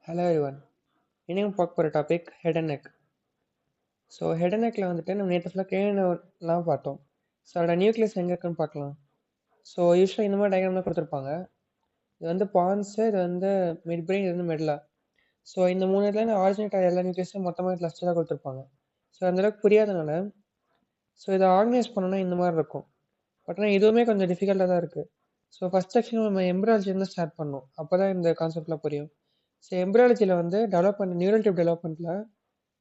Hello everyone. இன்னைக்கு பார்க்க போகிற topic head and neck. So head and நெக்கில் வந்துட்டு நம்ம நேற்று ஃபுல்லாக கேனலாம் பார்த்தோம். ஸோ அதோட நியூக்ளியஸ் எங்கே இருக்குன்னு பார்க்கலாம். ஸோ யூஸ்வலாக இந்த மாதிரி டயக்ராம் தான் கொடுத்துருப்பாங்க. இது வந்து பான்ஸு, இது வந்து மிட் பிரெயின், இது வந்து மெடலா. ஸோ இந்த மூணு இடத்துல ஆரிஜினேட் ஆகிற எல்லா நியூக்ளியஸும் மொத்தமாக கிளஸ்டர் தான் கொடுத்துருப்பாங்க. ஸோ அந்தளவுக்கு புரியாதனால ஸோ இதை ஆர்கனைஸ் பண்ணணும்னா இந்த மாதிரி இருக்கும். பட் ஆனால் இதுவுமே கொஞ்சம் டிஃபிகல்ட்டாக தான் இருக்குது. ஸோ ஃபஸ்ட் செக்ஷன் நம்ம எம்ப்ரியாலஜிலேருந்து ஸ்டார்ட் பண்ணணும். அப்போ தான் இந்த கான்செப்ட்லாம் புரியும். ஸோ எம்ப்ரியாலஜியில் வந்து டெவலப்மெண்ட், நியூரல் டியூப் டெவலப்மெண்ட்டில்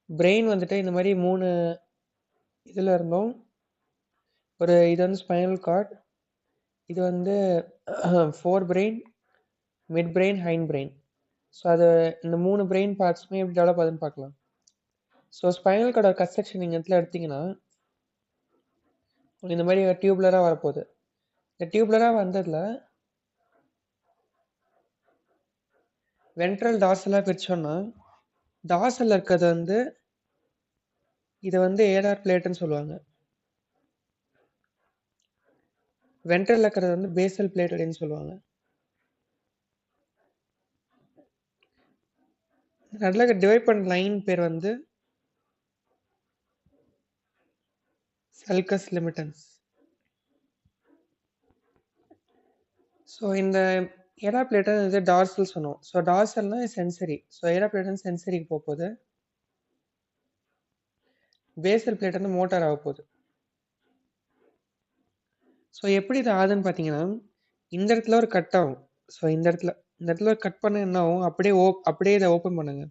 பிரெயின் வந்துட்டு இந்த மாதிரி 3 இதில் இருந்தோம். இது வந்து ஸ்பைனல் கார்ட், இது வந்து 4 brain, mid brain, hind brain. So அது இந்த 3 பிரெயின் பார்ட்ஸுமே எப்படி டெவலப் ஆகுதுன்னு பார்க்கலாம். ஸோ ஸ்பைனல் கார்டோட கன்ஸ்ட்ரக்ஷன் நீங்கள் இடத்துல எடுத்திங்கன்னா இந்த மாதிரி டியூப்லராக வரப்போகுது. இந்த டியூப்லராக வந்ததில் வென்ட்ரல் டார்சலாக பிரித்தோன்னா டார்சலில் இருக்கிறது வந்து இதை வந்து ஏஆர் பிளேட்டுன்னு சொல்லுவாங்க. வென்ட்ரல் இருக்கிறது வந்து பேசல் பிளேட் அப்படின்னு சொல்லுவாங்க. நடுவில் டிவைட் பண்ண லைன் பேர் வந்து சல்கஸ் லிமிட்டன்ஸ். ஸோ இந்த ஏரா பிளேட்டன் இது டார்சல் சொன்னோம். ஸோ டார்சல்னா சென்சரி. ஸோ ஏரா பிளேட்டன் சென்சரிக்கு போகுது. பேசல் பிளேட் வந்து மோட்டார் ஆக போகுது. ஸோ எப்படி இது ஆகுதுன்னு பார்த்தீங்கன்னா இந்த இடத்துல ஒரு கட் ஆகும். ஸோ இந்த இடத்துல கட் பண்ண என்ன ஆகும், அப்படியே இதை ஓப்பன் பண்ணுங்க.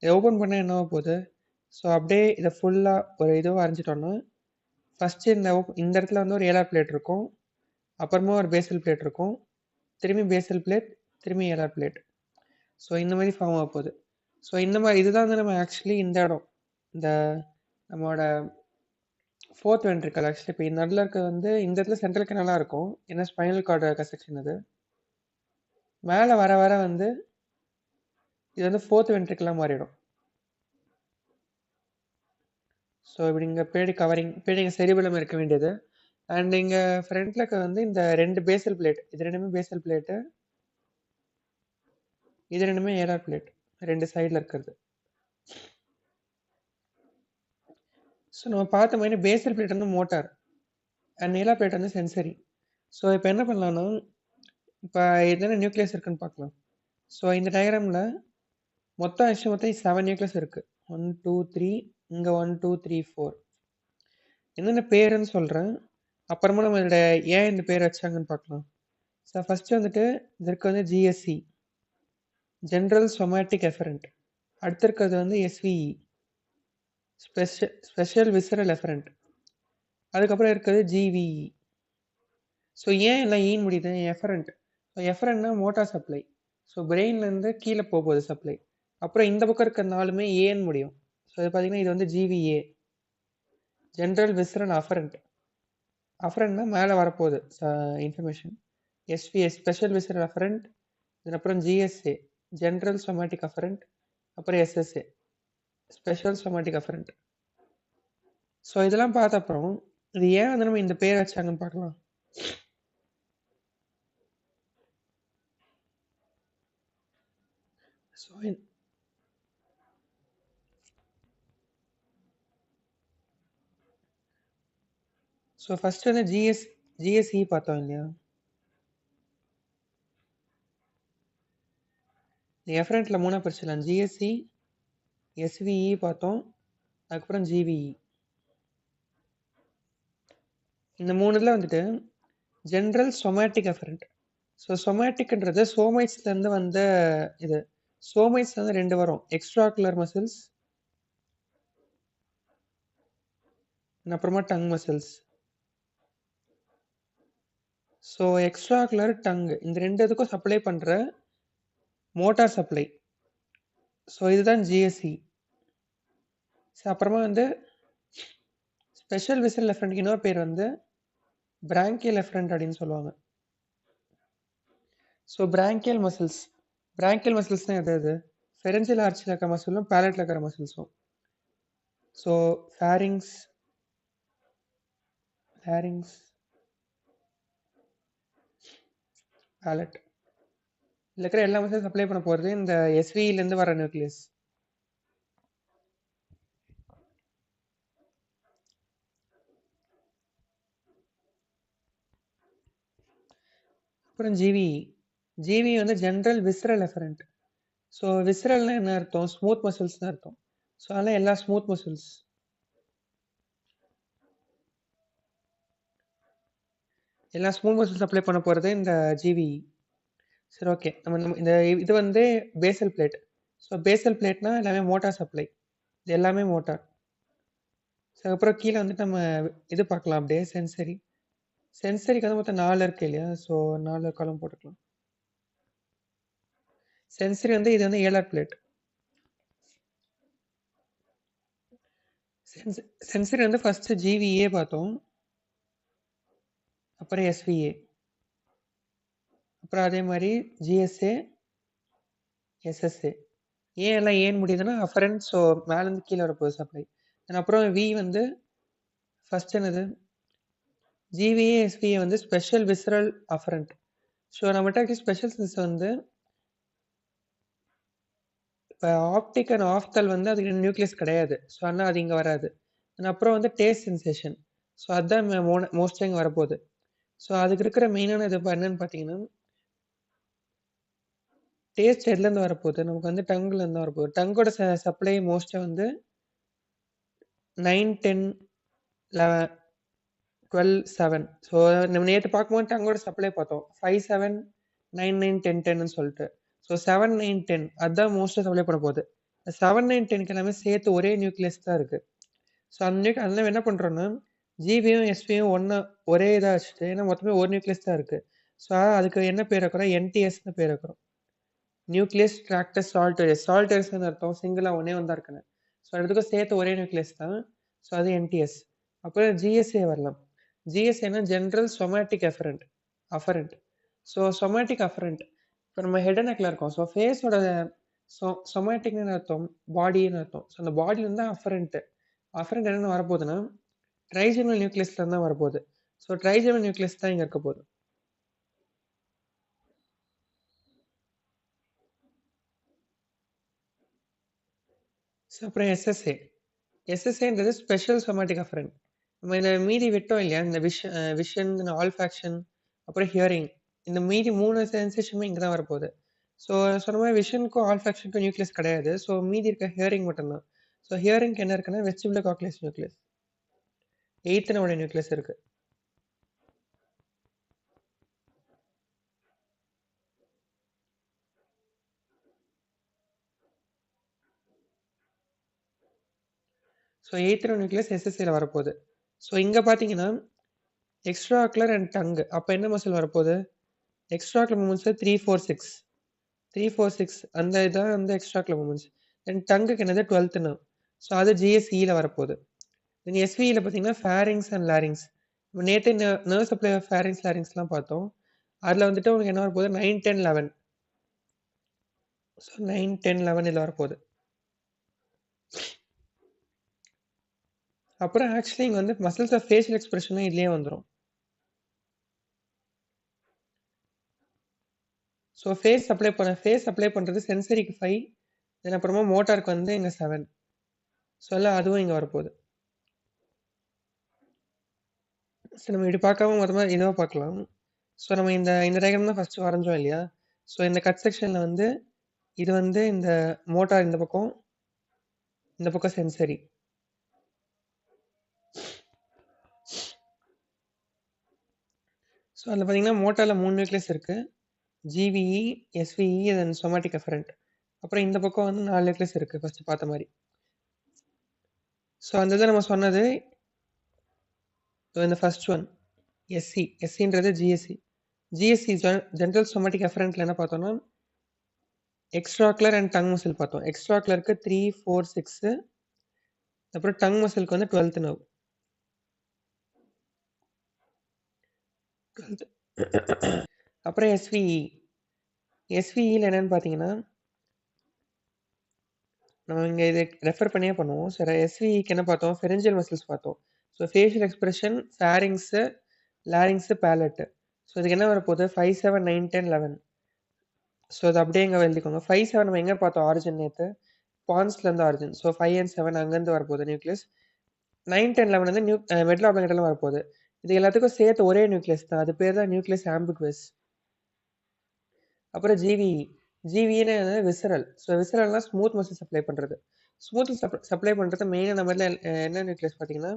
இதை ஓப்பன் பண்ண என்ன ஆக போகுது, ஸோ அப்படியே இதை ஃபுல்லாக ஒரு இதுவாக வரைஞ்சிட்டோன்னா ஃபஸ்ட்டு இந்த இடத்துல வந்து ஒரு ஏரா பிளேட் இருக்கும், அப்புறமா ஒரு பேசல் பிளேட் இருக்கும், திரும்பி பேசல் பிளேட், திரும்பி ஏரா பிளேட். ஸோ இந்த மாதிரி ஃபார்ம் ஆக போகுது. ஸோ இந்த மாதிரி இதுதான் வந்து நம்ம ஆக்சுவலி இந்த இடம், இந்த நம்மளோட ஃபோர்த் வென்ட்ரிக்கல். ஆக்சுவலி இப்போ இந்த நடுவில் இருக்கிறது வந்து இந்த இடத்துல சென்ட்ரலுக்கு நல்லா இருக்கும், ஏன்னா ஸ்பைனல் கார்டு கன்ஸ்ட்ரக்ஷன். இது மேலே வர வர வந்து இது வந்து ஃபோர்த் வென்ட்ரிக்கலாக மாறிடும். ஸோ இப்படி இங்கே பின்னாடி இங்கே செரிபலம் இருக்க வேண்டியது. அண்ட் இங்கே ஃப்ரண்ட்ல இருக்க வந்து இந்த 2 பேசல் பிளேட், இது ரெண்டுமே பேசல் பிளேட்டு, இது ரெண்டுமே ஏஆர் பிளேட், 2 சைடில் இருக்கிறது. ஸோ நம்ம பார்த்த மாதிரி பேசல் பிளேட் வந்து மோட்டார் அண்ட் ஏஆர் பிளேட் வந்து சென்சரி. ஸோ இப்போ என்ன பண்ணலாம்னா இப்போ என்னென்ன நியூக்ளியஸ் இருக்குன்னு பார்க்கலாம். ஸோ இந்த டயக்ராமில் மொத்தம் 7 நியூக்ளியஸ் இருக்குது. 1 2 3, இங்கே 1 2 3 4. என்னென்ன பேருன்னு சொல்கிறேன், அப்புறமா நம்ம இதோட ஏன் இந்த பேர் வச்சாங்கன்னு பார்க்கலாம். ஸோ ஃபஸ்ட்டு வந்துட்டு இதற்கு வந்து ஜிஎஸ்சி, ஜென்ரல் சொமேட்டிக் எஃபரண்ட். அடுத்து இருக்கிறது வந்து எஸ்விஇ, ஸ்பெஷல் விசரல் எஃபரண்ட். அதுக்கப்புறம் இருக்கிறது ஜிவிஇ. ஸோ ஏன் எல்லாம் ஈன் முடியுது, எஃபரண்ட். ஸோ எஃபரண்ட்னா மோட்டார் சப்ளை. ஸோ பிரெயின்லேருந்து கீழே போகுது சப்ளை. அப்புறம் இந்த பக்கம் இருக்கிற 4மே ஏன்னு முடியும். ஸோ இது பார்த்தீங்கன்னா இது வந்து ஜிவிஏ, ஜென்ரல் விசரல் அஃபரண்ட். அஃபரண்ட்னா மேலே வரப்போகுது information. SVA, special visceral afferent. இதுக்கப்புறம் ஜிஎஸ்ஏ, ஜென்ரல் சொமேட்டிக் அஃபரண்ட். அப்புறம் SSA, special somatic afferent. So இதெல்லாம் பார்த்த அப்புறம் இது ஏன் வந்து நம்ம இந்த பேர் வச்சாங்கன்னு பார்க்கலாம். ஸோ ஃபர்ஸ்ட் வந்து ஜிஎஸ்இ பார்த்தோம் இல்லையா. எஃபரண்ட்டில் 3 பிரிச்சிடலாம். ஜிஎஸ்சி, எஸ்விஇ பார்த்தோம், அதுக்கப்புறம் ஜிவிஇ. இந்த 3 வந்துட்டு ஜென்ரல் சொமேட்டிக் எஃபரண்ட். ஸோ சொமேட்டிக்ன்றது சோமைட்ஸ்லேருந்து வந்த இது. சோமைட்ஸ்லேருந்து 2 வரும், எக்ஸ்ட்ராகுலர் மசில்ஸ் அப்புறமா டங் மசில்ஸ். ஸோ எக்ஸ்ட்ராகுலர், டங், இந்த 2 இதுக்கும் சப்ளை பண்ணுற மோட்டார் சப்ளை. ஸோ இதுதான் ஜிஎஸ்சி. ஸோ அப்புறமா வந்து ஸ்பெஷல் விசரல் எஃபரண்ட்க்கு இன்னொரு பேர் வந்து பிராங்கியல் எஃபரண்ட் அப்படின்னு சொல்லுவாங்க. ஸோ பிராங்கியல் மசில்ஸ்னால் எது, ஃபெரன்சியல் ஆர்ச்சில் இருக்கிற மசிலும் பேலட்டில் இருக்கிற மசில்ஸும். So fairings, ballot. இதில் இருக்கிற எல்லா மசில்ஸ் சப்ளை பண்ண போகிறது இந்த எஸ்வியிலேருந்து வர நியூக்ளியஸ். அப்புறம் ஜிவிஇ. ஜிவிஇ வந்து ஜென்ரல் விஸ்ரல் எஃபரண்ட். ஸோ விஸ்ரல்னா என்ன அர்த்தம்? ஸ்மூத் மசில்ஸ்னு அர்த்தம். ஸோ அதெல்லாம் எல்லா ஸ்மூத் மசில்ஸ். எல்லா ஸ்மூத் மசில்ஸ் அப்ளை பண்ண போகிறது இந்த ஜிவிஇ. சரி, ஓகே. நம்ம இந்த இது வந்து பேசல் பிளேட். ஸோ பேசல் பிளேட்னா எல்லாமே மோட்டார் சப்ளை. இது எல்லாமே மோட்டார். ஸோ அப்புறம் கீழே வந்துட்டு நம்ம இது பார்க்கலாம் அப்படியே சென்சரி. சென்சரிக்கு வந்து மொத்தம் 4 இருக்கு இல்லையா? ஸோ 4 காலம் போட்டுக்கலாம். சென்சரி வந்து இது வந்து ஏலார் பிளேட். சென்சரி வந்து ஃபர்ஸ்ட் ஜிவிஏ பார்த்தோம், அப்புறம் எஸ்விஏ, அப்புறம் அதே மாதிரி ஜிஎஸ்ஏ, எஸ்எஸ்ஏ. ஏன் எல்லாம் ஏன் முடியுதுன்னா அஃபரண்ட். ஸோ மேலேருந்து கீழே வரப்போகுது சப்ளை. அப்புறம் வி வந்து ஃபர்ஸ்ட் என்னது? ஜிவிஏ எஸ்விஏ வந்து ஸ்பெஷல் விஸ்ரல் அஃபரண்ட். ஸோ நம்மகிட்ட ஸ்பெஷல் சென்ஸ் வந்து இப்போ ஆப்டிக் அண்ட் ஆஃப்தல் வந்து அதுக்கு நியூக்ளியஸ் கிடையாது. ஸோ அதனால் அது இங்கே வராது. அப்புறம் வந்து டேஸ்ட் சென்சேஷன். ஸோ அதுதான் மோஸ்ட்டாக இங்கே வரப்போகுது. ஸோ அதுக்கு இருக்கிற மெயினான இது என்னன்னு பார்த்தீங்கன்னா டேஸ்ட் எதுலேருந்து வரப்போகுது? நமக்கு வந்து டங்குலேருந்து வரப்போகுது. டங்கோட சப்ளை மோஸ்ட்டாக வந்து 9, 10, 11, 12, 7. ஸோ நம்ம நேற்று பார்க்கும்போது டங்கோட சப்ளை பார்த்தோம் 5, 7, 9, 9, 10, 10ன்னு சொல்லிட்டு. ஸோ 7, 9, 10 அதுதான் மோஸ்ட்டாக சப்ளை பண்ண போகுது. 7, 9, 10க்கு எல்லாமே சேர்த்து ஒரே நியூக்ளியஸ் தான் இருக்குது. ஸோ அதெல்லாம் என்ன பண்ணுறோன்னா ஜிவியும் எஸ்வியும் ஒரே இதாக வச்சுட்டு, ஏன்னா மொத்தமே ஒரு நியூக்ளியஸ் தான் இருக்குது. ஸோ அதுக்கு என்ன பேர் வைக்கிறோம்? என்டிஎஸ்னு பேர் வைக்கிறோம். Nucleus tractus சால்டேரியஸ். சால்டேரியஸ்னு அர்த்தம் சிங்கிளாக ஒன்றே வந்தா இருக்குன்னு. ஸோ ரெண்டுக்கும் சேர்த்து ஒரே நியூக்ளியஸ் தான். ஸோ அது என்டிஎஸ். அப்புறம் ஜிஎஸ்ஏ வரலாம். ஜிஎஸ்ஏனா general somatic afferent. So somatic afferent இப்போ நம்ம ஹெட் அண்ட் நெக்கில் இருக்கோம். ஸோ ஃபேஸோட சொமேட்டிக்னு அர்த்தம் பாடின்னு அர்த்தம். ஸோ அந்த பாடி வந்து அஃபரண்ட் என்னென்னு வரப்போகுதுன்னா ட்ரைஜெமினல் நியூக்ளியஸ்ல தான் வரப்போகுது. ஸோ ட்ரைஜெமினல் நியூக்ளியஸ் தான் இங்கே இருக்க போகுது. ஸோ அப்புறம் எஸ்எஸ்ஏன்றது ஸ்பெஷல் சொமேட்டிக் அஃபரண்ட். நம்ம இந்த மீதி விட்டோம் இல்லையா? இந்த விஷன், ஆல்ஃபாக்ஷன், அப்புறம் ஹியரிங். இந்த மீதி 3 சென்சேஷனுமே இங்கே தான் வரப்போகுது. ஸோ சொன்ன மாதிரி விஷனுக்கும் ஆல்ஃபாக்ஷனுக்கும் நியூக்ளியஸ் கிடையாது. ஸோ மீதி இருக்க ஹியரிங் மட்டும்தான். ஸோ ஹியரிங்க்கு என்ன இருக்குன்னா வெஸ்டிபுலர் காக்லியஸ் நியூக்ளியஸ் 8th நியூக்ளியஸ் இருக்குது. ஸோ 8th நியூக்ளியஸ் எஸ்எஸ்ஏல வரப்போகுது. ஸோ இங்கே பார்த்தீங்கன்னா எக்ஸ்ட்ரா ஆக்குலர் அண்ட் டங்கு. அப்போ என்ன மசில் வரப்போகுது? Extra ocular moments 3, 4, 6. 3, 4, 6 அந்த இதான் வந்து எக்ஸ்ட்ரா ஆக்குலர் மூமெண்ட்ஸ். தென் டங்குக்கு என்னது 12th நர்வ். ஸோ அது ஜிஎஸ்இல வரப்போகுது. தென் எஸ்வியில் பார்த்தீங்கன்னா ஃபேரிங்ஸ் அண்ட் லாரிங்ஸ். நேற்று நர்வ் சப்ளை ஃபேரிங்ஸ் லாரிங்ஸ்லாம் பார்த்தோம். அதில் வந்துட்டு உங்களுக்கு என்ன வரப்போகுது? 9, 10, 11. ஸோ 9, 10, 11 இதில் வரப்போகுது. அப்புறம் ஆக்சுவலி இங்கே வந்து மசில்ஸ் ஆஃப் ஃபேஷியல் எக்ஸ்பிரஷனும் இதுலேயே வந்துடும். ஸோ ஃபேஸ் அப்ளை பண்ணுறது சென்சரிக்கு 5, தென் அப்புறமா மோட்டாருக்கு வந்து இங்கே 7. ஸோ எல்லாம் அதுவும் இங்கே வரப்போகுது. ஸோ நம்ம இப்படி பார்க்காம மொத்தமாக இதுவாக பார்க்கலாம். ஸோ நம்ம இந்த டயக்ராம் தான் ஃபஸ்ட்டு வரைஞ்சோம் இல்லையா? ஸோ இந்த கட் செக்ஷனில் வந்து இது வந்து இந்த மோட்டார் இந்த பக்கம் சென்சரி. ஸோ அதில் பார்த்தீங்கன்னா மோட்டாரில் 3 நியூக்ளியஸ் இருக்குது. ஜிவிஇ, எஸ்விஇ, தென் சொமேட்டிக் அஃபரண்ட். அப்புறம் இந்த பக்கம் வந்து 4 நியூக்ளியஸ் இருக்குது ஃபஸ்ட்டு பார்த்த மாதிரி. ஸோ அந்த இதை நம்ம சொன்னது இந்த ஃபர்ஸ்ட் ஒன் எஸ்சின்றது ஜிஎஸ்சி ஜென்ரல் சொமேட்டிக் அஃபரண்ட்ல என்ன பார்த்தோம்னா எக்ஸ்ட்ராக்குலர் அண்ட் டங் மசில் பார்த்தோம். எக்ஸ்ட்ராக்குலருக்கு 3, 4, 6. அப்புறம் டங் மசிலுக்கு வந்து 12th நர்வ். அப்புறம் எஸ்விஇல என்னன்னு பார்த்தீங்கன்னா நம்ம இங்கே இதை ரெஃபர் பண்ணியே பண்ணுவோம். சரி, எஸ்விஇக்கு என்ன பார்த்தோம்? ஃபெரஞ்சியல் மசில்ஸ் பார்த்தோம். So facial expression, pharynx, larynx, palate. So இதுக்கு என்ன வரப்போகுது? 5, 7, 9, 10, 11. ஸோ அது அப்படியே இங்கே எழுதிக்கோங்க. 5, 7 நம்ம எங்கே பார்த்தோம் ஆரிஜின் நேற்று? பான்ஸ்லேருந்து ஆரிஜின். ஸோ 5 and 7 அங்கேருந்து வரப்போகுது நியூக்ளியஸ். 9, 10, 11 வந்து மெட்டல் ஆப்ளிகேட்டர்லாம் வரப்போகுது. இது எல்லாத்துக்கும் சேர்த்து ஒரே நியூக்ளியஸ் தான். அது பேர் தான் நியூக்ளியஸ் ஆம்பிகுவஸ். அப்புறம் ஜிவிஇ. ஜிவிஇன்னு விசரல். ஸோ விசரல்னா ஸ்மூத் மசில் சப்ளை பண்ணுறது. ஸ்மூத் சப்ளை பண்ணுறது மெயினாக நம்ம என்ன நியூக்ளியஸ் பார்த்தீங்கன்னா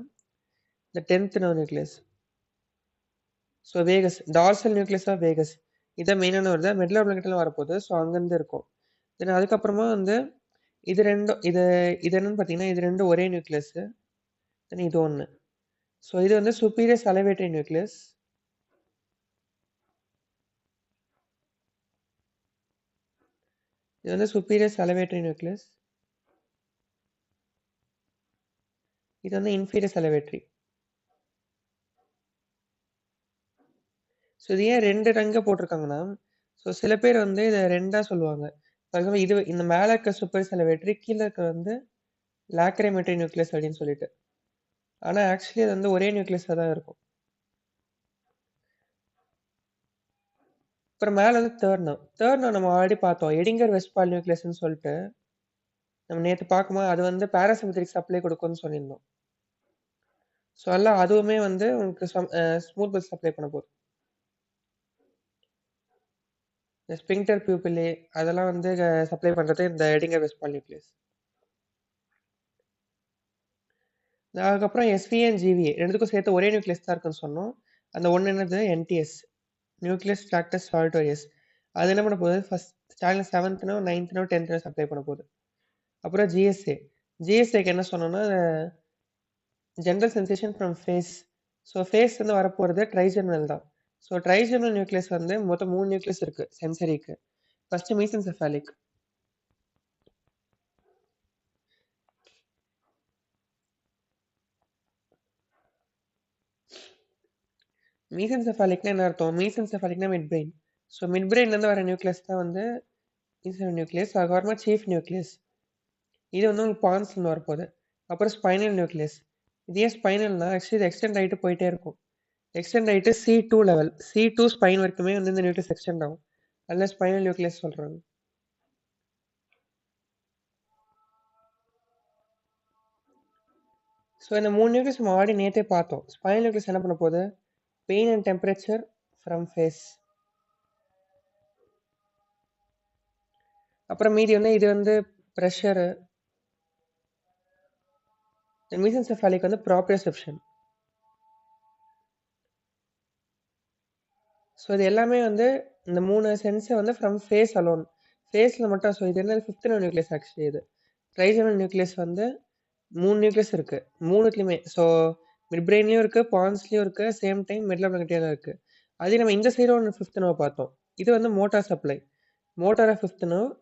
இந்த 10th nerve nucleus. So vagus dorsal nucleus of vagus இதான் மெயினான வருது. மெட்டல் ஆப்ளிகேட்டர்லாம் வரப்போகுது. ஸோ அங்கேருந்து இருக்கும். தென் அதுக்கப்புறமா வந்து இது ரெண்டும் இது என்னன்னு பார்த்தீங்கன்னா இது ரெண்டும் ஒரே நியூக்ளியஸ். தென் இது ஒன்று. ஸோ இது வந்து சுப்பீரியர் சலவேட்டரி நியூக்ளியஸ். இது வந்து சுப்பீரியர் சலவேட்டரி நியூக்ளியஸ். இது வந்து இன்ஃபீரியர் சலவேட்டரி. ஸோ இது ஏன் 2 ரங்க போட்டிருக்காங்கன்னா ஸோ சில பேர் வந்து இதை 2ஆ சொல்லுவாங்க. ஃபார் எக்ஸாம்பிள் இது இந்த மேலே இருக்க சூப்பர் சலவேட்டரி கீழே இருக்க வந்து லாக்ரிமெட்டரி நியூக்ளியஸ் அப்படின்னு சொல்லிட்டு. ஆனால் ஆக்சுவலி அது வந்து ஒரே நியூக்ளியஸாக தான் இருக்கும். அப்புறம் மேலே வந்து தேர்ட் நர்வ் நம்ம ஆல்ரெடி பார்த்தோம். எடிங்கர் வெஸ்ட்பால் நியூக்ளியஸ்ன்னு சொல்லிட்டு நம்ம நேற்று பார்க்கும்போது அது வந்து பாராசிமெட்ரிக் சப்ளை கொடுக்கும்னு சொல்லியிருந்தோம். ஸோ எல்லாம் அதுவுமே வந்து உங்களுக்கு ஸ்மூத் பஸ் சப்ளை பண்ண போகுது. இந்த ஸ்பிங்டர் பியூப்பிலே அதெல்லாம் வந்து சப்ளை பண்ணுறது இந்த எடிங்கர் வெஸ்ட்பால் நியூக்ளியஸ். அதுக்கப்புறம் எஸ்வி அண்ட் ஜிவிஏ ரெண்டுத்துக்கும் சேர்த்து ஒரே நியூக்ளியஸ் தான் இருக்குன்னு சொன்னோம். அந்த ஒன்று என்னது என்டிஎஸ் நியூக்ளியஸ் ட்ராக்டஸ் சால்டோரியஸ். அது என்ன பண்ண போகுது first standard 7th 9th 10th supply பண்ண போகுது. அப்புறம் ஜிஎஸ்ஏக்கு என்ன சொன்னோம்னா general sensation from face. So face வந்து வரப்போகிறது ட்ரைஜெர்மினல் தான். ஸோ ட்ரைஜெர்மினல் நியூக்ளியஸ் வந்து மொத்தம் 3 நியூக்ளியஸ் இருக்குது சென்சரிக்கு. ஃபர்ஸ்ட் மீசென்செஃபாலிக். மீசென்செஃபாலிக்னா என்ன அர்த்தம்? மீசென்செஃபாலிக்னா மிட் பிரெயின். ஸோ மிட் பிரெயின்லேருந்து வர நியூக்ளியஸ் தான் வந்து நியூக்ளியஸ். அதுக்கப்புறமா சீஃப் நியூக்ளியஸ். இது வந்து உங்களுக்கு பான்ஸ்லேருந்து வரப்போகுது. அப்புறம் ஸ்பைனல் நியூக்ளியஸ். இது ஏன் ஸ்பைனல்னா ஆக்சுவலி இது எக்ஸ்டெண்ட் ஆகிட்டு போயிட்டே இருக்கும். எக்ஸ்டெண்ட் ஆகிட்டு C2 லெவல் C2 ஸ்பைன் வரைக்குமே வந்து இந்த நியூக்ளியஸ் எக்ஸ்டெண்ட் ஆகும். அதில் ஸ்பைனல் நியூக்ளியஸ் சொல்கிறாங்க. ஸோ இந்த 3 நியூக்ளியஸ் நம்ம ஆல்ரெடி நேற்றே பார்த்தோம். ஸ்பைனல் நியூக்ளியஸ் என்ன பண்ண போகுது? Pain and temperature from face. அப்புறம் மீதி வந்து இது வந்து ப்ரெஷரு. மீசென்செஃபாலிக் வந்து ப்ராப்ரியோசெப்ஷன். ஸோ இது எல்லாமே வந்து இந்த 3 சென்ஸை வந்து ஃப்ரம் ஃபேஸ் அலோன். ஃபேஸில் மட்டும். ஸோ இது என்ன 5th நர்வ் நியூக்ளியஸ் ஆக்சுவலி இது. ட்ரைஜெர்மினல் நியூக்ளியஸ் வந்து 3 நியூக்ளியஸ் இருக்குது. 3த்துலையுமே. ஸோ மிட் பிரெயின்லேயும் இருக்குது, பான்ஸ்லேயும் இருக்குது, சேம் டைம் மிடில் ஆப்ளிகேட்டர்லையும் இருக்குது. அதே நம்ம இந்த சைடு ஒன்று 5th நர்வ் பார்த்தோம். இது வந்து motor supply. Motor of 5th nerve.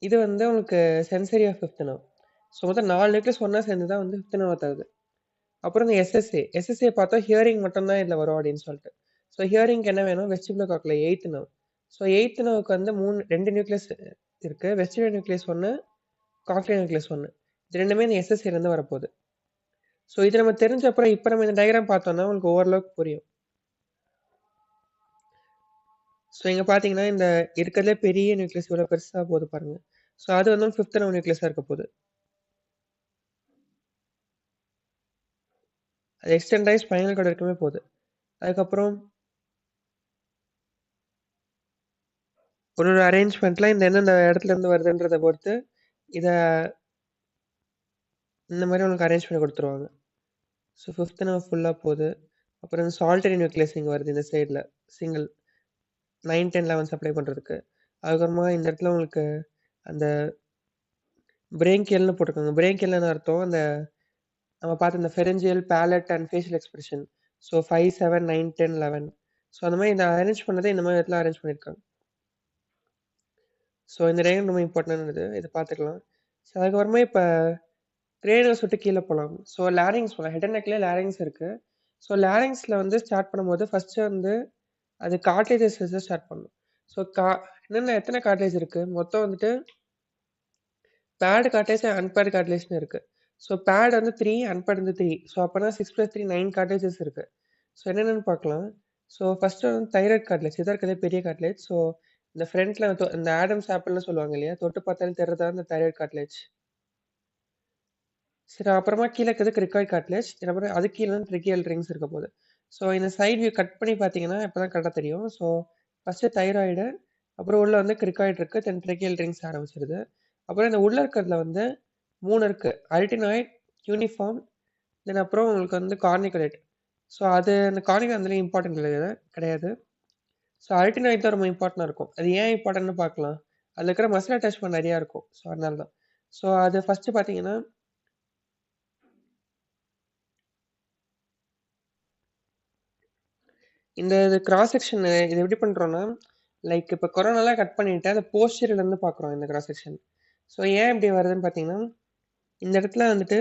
இது வந்து உங்களுக்கு sensory of 5th nerve. So மொத்தம் 4 நியூக்ளியஸ் ஒன்றா சேர்ந்து தான் வந்து 5th நர்வ் தருது. அப்புறம் இந்த எஸ்எஸ்ஏ பார்த்தா ஹியரிங் மட்டும்தான் இதில் வரும் அப்படின்னு சொல்லிட்டு. ஸோ ஹியரிங்க்கு என்ன வேணும்? Vestibular cochlea 8th nerve. So 8th நர்வுக்கு வந்து 2 நியூக்ளியஸ் இருக்குது. வெஸ்டிபுலர் நியூக்ளியஸ் ஒன்று, காக்லியர் நியூக்ளியஸ் ஒன்று. இது ரெண்டுமே இந்த எஸ்எஸ்ஏலேருந்து வரப்போகுது. ஸோ இது நம்ம தெரிஞ்ச அப்புறம் இப்போ நம்ம இந்த டயக்ராம் பார்த்தோம்னா உங்களுக்கு ஓரளவுக்கு புரியும். ஸோ இங்கே பார்த்தீங்கன்னா இந்த இருக்கிறதுலே பெரிய நியூக்ளியஸ் இவ்வளோ பெருசாக போகுது பாருங்க. ஸோ அது வந்து 5th நர்வ் நியூக்ளியஸாக இருக்க போகுது. அது எக்ஸ்டெண்ட் ஆகி ஸ்பைனல் கார்டு வரைக்குமே போகுது. அதுக்கப்புறம் ஒரு அரேஞ்ச்மெண்ட்டில் இந்த எந்தெந்த இடத்துல இருந்து வருதுன்றதை பொறுத்து இதை இந்த மாதிரி உங்களுக்கு அரேஞ்ச் பண்ணி கொடுத்துருவாங்க. ஸோ 5th நர்வ் ஃபுல்லாக போகுது. அப்புறம் இந்த சால்டரி நியூக்ளியஸ் இங்கே வருது இந்த சைடில் சிங்கிள் 9, 10, 11 சப்ளை பண்ணுறதுக்கு. அதுக்கப்புறமா இந்த இடத்துல உங்களுக்கு அந்த பிரேங்கியல்னு போட்டிருக்காங்க. பிரேங்கியல்னு அர்த்தம் அந்த நம்ம பார்த்த இந்த pharyngeal, palate and facial expression. So 5, 7, 9, 10, 11. So அந்த மாதிரி இந்த அரேஞ்ச் பண்ணதை இந்த மாதிரி இடத்துல அரேஞ்ச் பண்ணியிருக்காங்க. ஸோ இந்த டயக்ராம் ரொம்ப இம்பார்ட்டன்டானது. இதை பார்த்துக்கலாம். ஸோ அதுக்கப்புறமா இப்போ கிரேனியல்ஸ் விட்டு கீழே போகலாம். ஸோ லேரிங்ஸ் போகலாம். ஹெட் அண்ட் நெக்லேயே லேரிங்ஸ் இருக்குது. ஸோ லேரிங்ஸில் வந்து ஸ்டார்ட் பண்ணும்போது ஃபஸ்ட்டு வந்து அது கார்ட்லேஜஸ் ஸ்டார்ட் பண்ணணும். ஸோ என்னென்ன எத்தனை கார்ட்லேஜ் இருக்குது? மொத்தம் வந்துட்டு பேடு கார்ட்லேஜ் அன்பேடு கார்ட்லேஜ்னு இருக்குது. ஸோ பேட் வந்து 3, அன்பேட் வந்து 3. ஸோ அப்போனா 6 + 3 9 கார்ட்லேஜஸ் இருக்குது. ஸோ என்னென்னு பார்க்கலாம். ஸோ ஃபஸ்ட்டு வந்து தைராய்ட் கார்ட்லேஜ் இதாக இருக்கிறதே பெரிய கார்ட்லேஜ். ஸோ இந்த ஃப்ரண்ட்ல இந்த ஆடம்ஸ் ஆப்பிள்னு சொல்லுவாங்க இல்லையா? தொட்டு பார்த்தாலே தெரிறதா இந்த தைராய்டு கார்ட்லேஜ். சரி அப்புறமா கீழ இருக்கிறது கிரிக்காய்ட் கார்ட்லேஜ். அப்புறம் அதுக்கு கீழ தான் ட்ரிகியல் ரிங்ஸ் இருக்க போகுது. ஸோ இந்த சைட் வியூ கட் பண்ணி பார்த்தீங்கன்னா, அப்பதான் கரெக்ட்டா தெரியும். ஸோ ஃபர்ஸ்ட்டு தைராய்டு, அப்புறம் உள்ள வந்து கிரிக்காய்ட் இருக்கு. தென் ட்ரிகியல் ரிங்ஸ் ஆரம்பிச்சிருது. அப்புறம் இந்த உள்ள இருக்கிறதுல வந்து 3 இருக்கு. அரிட்டினாய்ட், யூனிஃபார்ம், தென் அப்புறம் உங்களுக்கு வந்து கார்னிகுலேட். ஸோ அது அந்த கார்னிகுலேட் அந்த அளவுக்கு இம்பார்ட்டன்ட் கிடையாது. ஸோ அரிட்டினாய்ட் தான் ரொம்ப இம்பார்ட்டன்ட்டா இருக்கும். அது ஏன் இம்பார்ட்டன்ட்னு பார்க்கலாம். அதுல இருக்கிற மசில் அட்டாச்மென்ட் நெறையா இருக்கும். ஸோ அதனால தான். ஸோ அது ஃபர்ஸ்ட்டு பார்த்தீங்கன்னா இது கிராஸ் செக்ஷன் இது எப்படி பண்றோம்னா, லைக் இப்ப கொரோனாலாம் கட் பண்ணிட்டு, அத போஸ்டீரியர்லருந்து பார்க்குறோம் இந்த கிராஸ் செக்ஷன். ஸோ ஏன் இப்படி வருதுன்னு பார்த்தீங்கன்னா, இந்த இடத்துல வந்துட்டு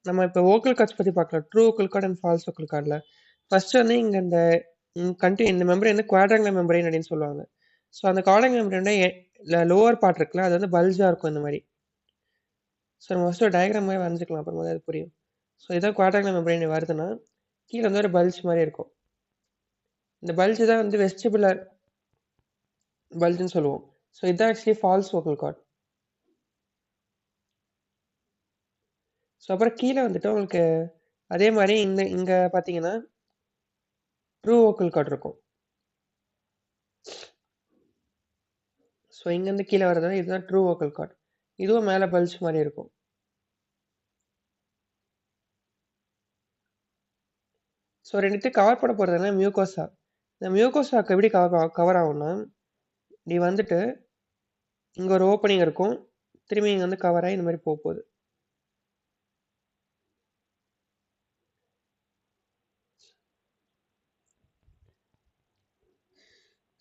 நம்ம இப்ப வோக்கல் கார்ட்ஸ் பத்தி பார்க்கலாம். True vocal cord and false vocal கார்ட்ல. ஃபர்ஸ்ட் வந்து இங்க இந்த இந்த மெம்பரேன் வந்து குவாட்ராங்குலர் மெம்பரேன் அப்படின்னு சொல்லுவாங்க. ஸோ அந்த குவாட்ராங்குலர் மெம்பரேன்ல லோவர் பார்ட் இருக்குல்ல, அது வந்து பல்ஜா இருக்கும் இந்த மாரி. ஸோ நம்ம ஃபர்ஸ்ட் ஒரு டயகிராம் மாரி வரைஞ்சுக்கலாம். அப்புறமா தான் அது புரியும். ஸோ இதான் குவாட்ராங்குலர் மெம்பரேன் வருதுன்னா, கீழ வந்து ஒரு பல்ஜ் மாரி இருக்கும். இந்த பல்ஜ் தான் வந்து வெஸ்டிபுலர் பல்ஜ்ன்னு சொல்லுவோம். ஸோ இதான் actually false vocal cord. So அப்புறம் கீழ வந்துட்டு உங்களுக்கு அதே மாரி இங்க பார்த்தீங்கன்னா, ட்ரூ வோக்கல் கார்ட் இருக்கும். ஸோ இங்கேருந்து கீழ வர்றது இதுதான் ட்ரூ வோக்கல் கார்ட். இதுவும் மேல பல்ஜ் மாரி இருக்கும். ஸோ 2த்தையும் கவர் பண்ண போறது என்ன மியூகோசா. இந்த மியூகோசாக்கு எப்படி கவர் ஆகும்னா, இப்படி வந்துட்டு இங்க ஒரு ஓப்பனிங் இருக்கும். திரும்பி இங்க வந்து கவர் ஆகி இந்த மாரி போகுது.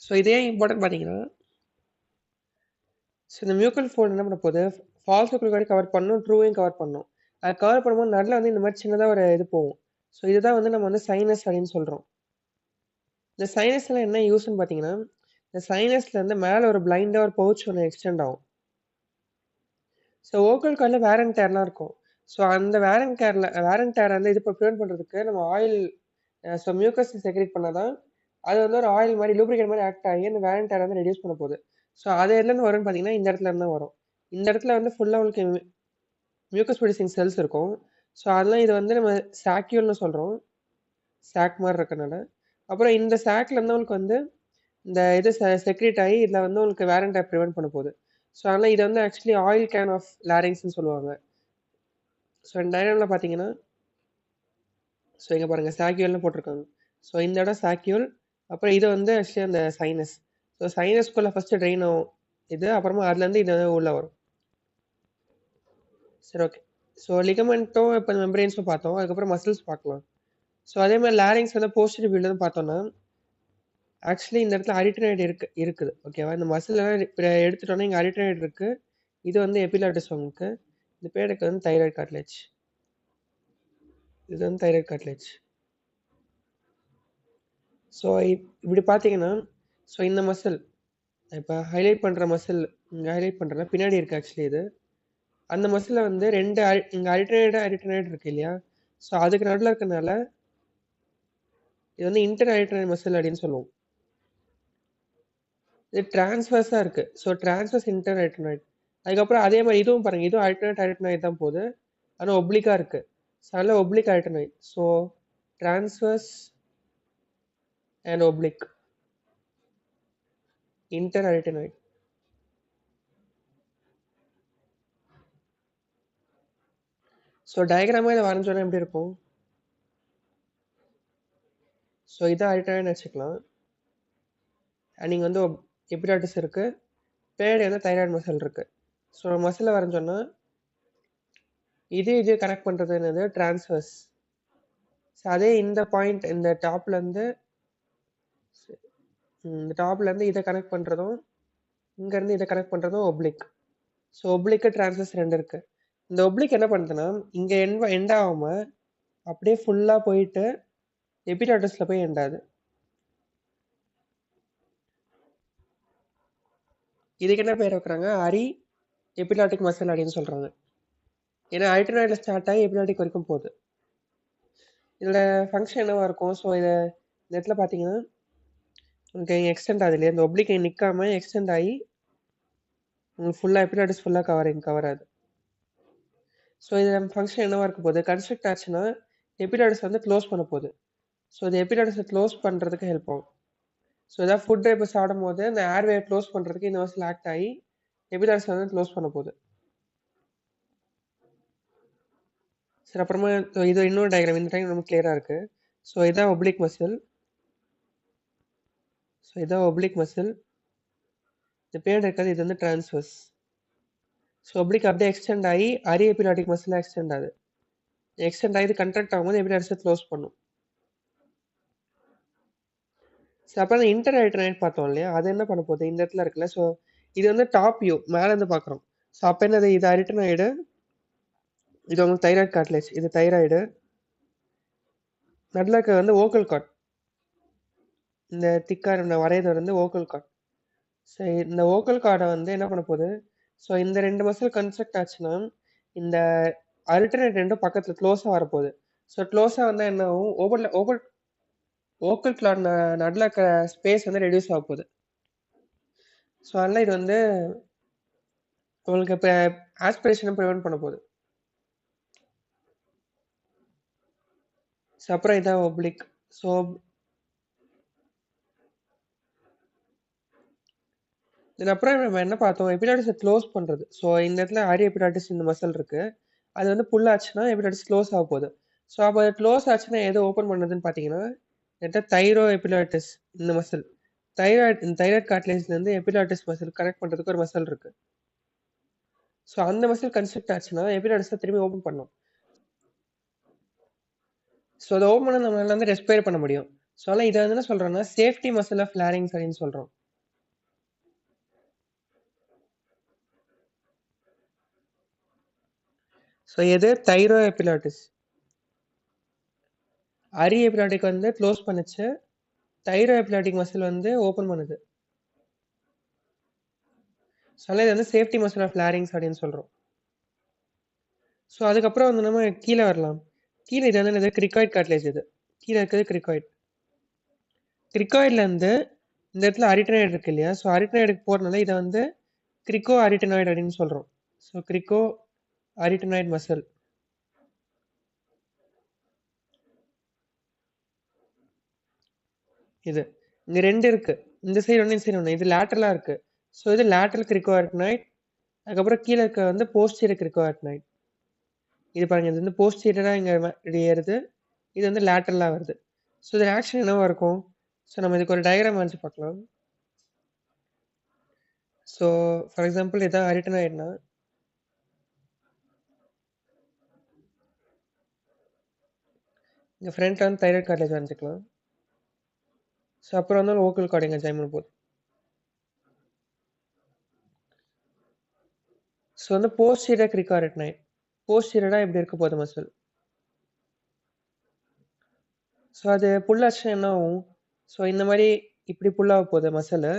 ஸோ இது ஏன் இம்பார்ட்டன்ட் பார்த்தீங்கன்னா, ஸோ இந்த மியூக்கல் ஃபோல்ட் என்ன பண்ண போகுது, ஃபால்ஸ் வோக்கல் கார்டையும் கவர் பண்ணணும், ட்ரூவையும் கவர் பண்ணணும். அது கவர் பண்ணும்போது நடுவுல வந்து இந்த மாரி சின்னதா ஒரு இது போகும். ஸோ இதுதான் வந்து நம்ம வந்து சைனஸ் அப்படின்னு சொல்றோம். இந்த சைனஸ்ல என்ன யூஸ்ன்னு பார்த்தீங்கன்னா, இந்த சைனஸ்ல இருந்து மேல ஒரு பிளைண்டா ஒரு பவுச் ஒண்ணு எக்ஸ்டெண்ட் ஆகும். ஸோ வோக்கல் கார்ட்ல வேர் அண்ட் டேர்லாம் இருக்கும். ஸோ அந்த வேர் அண்ட் டேர் வந்து இது ப்ரிவென்ட் பண்றதுக்கு நம்ம ஆயில் மியூக்கஸ் செக்ரீட் பண்ணா தான் அது வந்து ஒரு ஆயில் மாரி லூப்ரிகேட் மாரி ஆக்ட் ஆகி அந்த வேர் அண்ட் டேர் வந்து ரெடியூஸ் பண்ண போகுது. ஸோ அது எதுலேருந்து வரும்னு பார்த்தீங்கன்னா, இந்த இடத்துல இருந்து தான் வரும். இந்த இடத்துல வந்து ஃபுல்லா உங்களுக்கு மியூக்கஸ் ப்ரொடியூசிங் செல்ஸ் இருக்கும். ஸோ அதெல்லாம் இது வந்து நம்ம சாக்யூல்னு சொல்றோம். சாக் மாரி இருக்கனால. அப்புறம் இந்த சாக்ல இருந்து உங்களுக்கு வந்து இந்த இது செக்ரீட் ஆகி இதுல வந்து உங்களுக்கு வேர் அண்ட் டேர் பிரிவென்ட் பண்ண போகுது. ஸோ அதனால இது வந்து ஆக்சுவலி ஆயில் கேன் ஆஃப் லாரிங்ஸ்ன்னு சொல்லுவாங்க. ஸோ இந்த டயக்ராம்ல பார்த்தீங்கன்னா, ஸோ இங்க பாருங்க சாக்யூல்னு போட்டிருக்காங்க. ஸோ இந்த இடம் சாக்யூல். அப்புறம் இது வந்து ஆக்சுவலி அந்த சைனஸ். ஸோ சைனஸ்குள்ள ஃபர்ஸ்ட் ட்ரெயின் ஆகும் இது. அப்புறமா அதுலேருந்து இது உள்ள வரும். சரி ஓகே. ஸோ லிகமெண்ட்டும் இப்போ மெம்பரேன்ஸும் பார்த்தோம். அதுக்கப்புறம் மசில்ஸ் பார்க்கலாம். ஸோ அதே மாதிரி லாரிங்ஸ் வந்து போஸ்டீரியர் வியூல பார்த்தோம்னா, ஆக்சுவலி இந்த இடத்துல அரிட்டனாய்டு இருக்குது. ஓகேவா? இந்த மசில் எல்லாம் எடுத்துட்டோம்னா இங்க அரிட்டனாய்டு இருக்கு. இது வந்து எபிலாட்டஸ் உங்களுக்கு. இந்த பேருக்கு வந்து தைராய்டு கார்ட்லேஜ். இது வந்து தைராய்டு கார்ட்லேஜ். ஸோ இப்படி பார்த்தீங்கன்னா, ஸோ இந்த மசில் இப்போ ஹைலைட் பண்ற மசில் இங்க ஹைலைட் பண்றேன். பின்னாடி இருக்கு ஆக்சுவலி இது. அந்த மசில்ல வந்து 2 இங்க அரிட்டனாய்டு இருக்கு இல்லையா? ஸோ அதுக்கு நடுவுல இருக்கனால இது வந்து இன்டர் அரிட்டனாய்டு மசில் அப்படின்னு சொல்லுவோம். இது டிரான்ஸ்வர்ஸா இருக்கு. So transverse inter arytenoid. அதுக்கப்புறம் அதே மாதிரி இதுவும் பாருங்க. இதுவும் அரிட்டனாய்டு தான் போகுது. ஆனா ஒப்ளிக்கா இருக்கு. ஸோ அதனால oblique arytenoid. So transverse and oblique inter arytenoid. So டயக்ராமா இதை வரைஞ்சோன்னா எப்படி இருக்கும்? ஸோ இதை அரிட்டனாய்டு வச்சுக்கலாம். அண்ட் இங்கே வந்து எபிடாட்டிஸ் இருக்கு. பேடு வந்து தைராய்டு மசில் இருக்கு. ஸோ மசிலை வரைஞ்சோன்னா இது கனெக்ட் பண்ணுறது என்னது டிரான்ஸ்வர்ஸ். ஸோ அதே இந்த பாயிண்ட் இந்த டாப்லேருந்து இதை கனெக்ட் பண்ணுறதும் இங்கேருந்து இதை கனெக்ட் பண்ணுறதும் ஒப்ளிக். ஸோ ஒப்ளிக்கு டிரான்ஸ்வர்ஸ் 2 இருக்கு. இந்த ஒப்ளிக் என்ன பண்ணுதுன்னா இங்கே எண்ட் ஆகாம அப்படியே ஃபுல்லாக போயிட்டு எபிடாட்டஸில் போய் எண்ட் ஆகுது. இதுக்கு என்ன பேர் வைக்கிறாங்க? எபிலாட்டிக் மசில் அப்படின்னு சொல்கிறாங்க. ஏன்னா அரிட்டனாய்டில் ஸ்டார்ட் ஆகி எபிலாட்டிக் வரைக்கும் போகுது. இதோட ஃபங்க்ஷன் என்னவா இருக்கும்? ஸோ இந்த இடத்துல பார்த்தீங்கன்னா உங்களுக்கு எக்ஸ்டெண்ட் ஆகுது இல்லையா, இந்த ஒப்ளிக் நிற்காம எக்ஸ்டெண்ட் ஆகி உங்களுக்கு ஃபுல்லாக எபிலாட்டிஸ் ஃபுல்லாக கவர் ஆகுது. ஸோ இது நம்ம ஃபங்க்ஷன் என்னவா இருக்க போகுது, கன்ஸ்ட்ரக்ட் ஆச்சுன்னா எபிலாட்டிஸ் வந்து க்ளோஸ் பண்ண போகுது. ஸோ இந்த எபிலாட்டிஸை க்ளோஸ் பண்ணுறதுக்கு ஹெல்ப் ஆகும். ஸோ ஏதாவது ஃபுட்டை இப்போ சாப்பிடும் போது இந்த ஏர்வே க்ளோஸ் பண்ணுறதுக்கு இந்த மசில் ஆக்ட் ஆகி எபிலாட்டிஸ் வந்து க்ளோஸ் பண்ண போகுது. சரி, அப்புறமா இது இன்னொரு டயக்ராம், இந்த டைம் ரொம்ப கிளியராக இருக்குது. ஸோ இதான் ஒப்ளிக் மசில். ஸோ இதான் ஒப்ளிக் மசில். இந்த பேர் இருக்காது, இது வந்து டிரான்ஸ்வர்ஸ். ஸோ ஒப்ளிக் அப்படியே எக்ஸ்டெண்ட் ஆகி அரி எபிலாட்டிக் மசிலாக எக்ஸ்டெண்ட் ஆகுது. எக்ஸ்டெண்ட் ஆகி கண்ட்ராக்ட் ஆகும்போது எபிலாட்டிஸை க்ளோஸ் பண்ணும். ஸோ அப்புறம் இன்டர் அரிட்டனாய்டு பார்த்தோம் இல்லையா, அது என்ன பண்ண போகுது, இந்த இடத்துல இருக்குல்ல. ஸோ இது வந்து டாப் வியூ, மேலேருந்து பார்க்குறோம். ஸோ அப்போ என்னது, இது அரிட்டனாய்டு, இது உங்களுக்கு தைராய்டு கார்ட்லேஜ், இது தைராய்டு, நடுவில் இருக்க வந்து ஓக்கல் கார்ட், இந்த திக்காக இந்த வரையது வந்து ஓக்கல் கார்ட். ஸோ இந்த ஓக்கல் கார்டை வந்து என்ன பண்ண போகுது, ஸோ இந்த ரெண்டு மசில் கன்ஸ்ட்ரக்ட் ஆச்சுன்னா இந்த அரிட்டனாய்டு ரெண்டும் பக்கத்தில் க்ளோஸாக வரப்போகுது. ஸோ க்ளோஸாக வந்தால் என்ன ஆகும், ஓக்கல் கார்ட் நடுவில் இருக்க ஸ்பேஸ் வந்து ரெடியூஸ் ஆக போகுது. ஸோ அதனால் இது வந்து உங்களுக்கு இப்போ ஆஸ்பிரேஷனை ப்ரிவென்ட் பண்ண போகுது. ஸோ அப்புறம் இதான் ஒப்ளிக். ஸோ இதுக்கப்புறம் நம்ம என்ன பார்த்தோம், எபிலாட்டிஸை க்ளோஸ் பண்ணுறது. ஸோ இந்த இடத்துல ஆரி எபிலாட்டிஸ் இந்த மசில் இருக்குது, அது வந்து புல் ஆச்சுன்னா எபிலாட்டிஸ் க்ளோஸ் ஆக போகுது. ஸோ அப்போ அது க்ளோஸ் ஆச்சுன்னா எது ஓப்பன் பண்ணுறதுன்னு பார்த்தீங்கன்னா இந்த தைரோ எபிலாட்டிஸ் இந்த மசில், தைராய்டு கார்ட்லேஜ்லேருந்து எபிலாட்டிஸ் மசில் கனெக்ட் பண்ணுறதுக்கு ஒரு மசில் இருக்குது. ஸோ அந்த மசில் கன்ஸ்ட்ரக்ட் ஆச்சுன்னா எபிலாட்டிஸை திரும்பி ஓப்பன் பண்ணும். ஸோ அதை ஓப்பன் பண்ண நம்மளால வந்து ரெஸ்பைர் பண்ண முடியும். ஸோ அதனால் இதை வந்து என்ன சொல்கிறோம்னா சேஃப்டி மசில் ஆஃப் லாரிங்ஸ் அப்படின்னு சொல்கிறோம். ஸோ எது தைரோ எபிலாட்டிஸ், அரி எபிலாட்டிக் வந்து க்ளோஸ் பண்ணுச்சு, தைரோ எபிலாட்டிக் மசில் வந்து ஓப்பன் பண்ணுது. ஸோ இது வந்து சேஃப்டி மசில் ஆஃப் லாரிங்ஸ் அப்படின்னு சொல்கிறோம். ஸோ அதுக்கப்புறம் வந்து நம்ம கீழே வரலாம். கீழே இது வந்து இது கிரிக்காய்ட் கார்ட்லேஜ், இது கீழே இருக்குது கிரிக்காய்ட். கிரிக்காய்ட்லேருந்து இந்த இடத்துல அரிட்டனாய்டு இருக்கு இல்லையா, ஸோ அரிட்டனாய்டுக்கு போகிறதுனால இதை வந்து கிரிக்கோ அரிட்டனாய்டு அப்படின்னு சொல்கிறோம். So crico arytenoid muscle. இது இங்கே ரெண்டு இருக்கு, இந்த சைடு ஒன்று இந்த சைடு ஒன்று, இது லேட்டரலாக இருக்கு. ஸோ இது லேட்டரல் கிரிக்கோ அரிட்டனாய்டு. அதுக்கப்புறம் கீழே இருக்க வந்து போஸ்டீரியர் கிரிக்கோ அரிட்டனாய்டு. இது பாருங்க, இது வந்து போஸ்டீரியராக இங்கே ஏறுது, இது வந்து லேட்டரலாக வருது. ஸோ இது ஆக்ஷன் என்னவா இருக்கும், ஸோ நம்ம இதுக்கு ஒரு டயக்ராம் வரைஞ்சி பார்க்கலாம். ஸோ ஃபார் எக்ஸாம்பிள் இதான் அரிட்டனாய்டுனா இங்கே ஃப்ரண்ட்ல வந்து தைராய்டு கார்ட்லேஜ் வரைஞ்சிக்கலாம். ஸோ அப்புறம் வந்து ஓக்கல் கார்டு இங்கே ஜாயின் பண்ண போகுது. ஸோ வந்து போஸ்டீரியர் கிரிக்கோ அரிட்டனாய்டு, போஸ்டீரியராக இப்படி இருக்க போகுது மசில். ஸோ அது புல்லாச்சுன்னா என்ன ஆகும், ஸோ இந்த மாதிரி இப்படி புல்லாக போகுது மசில்.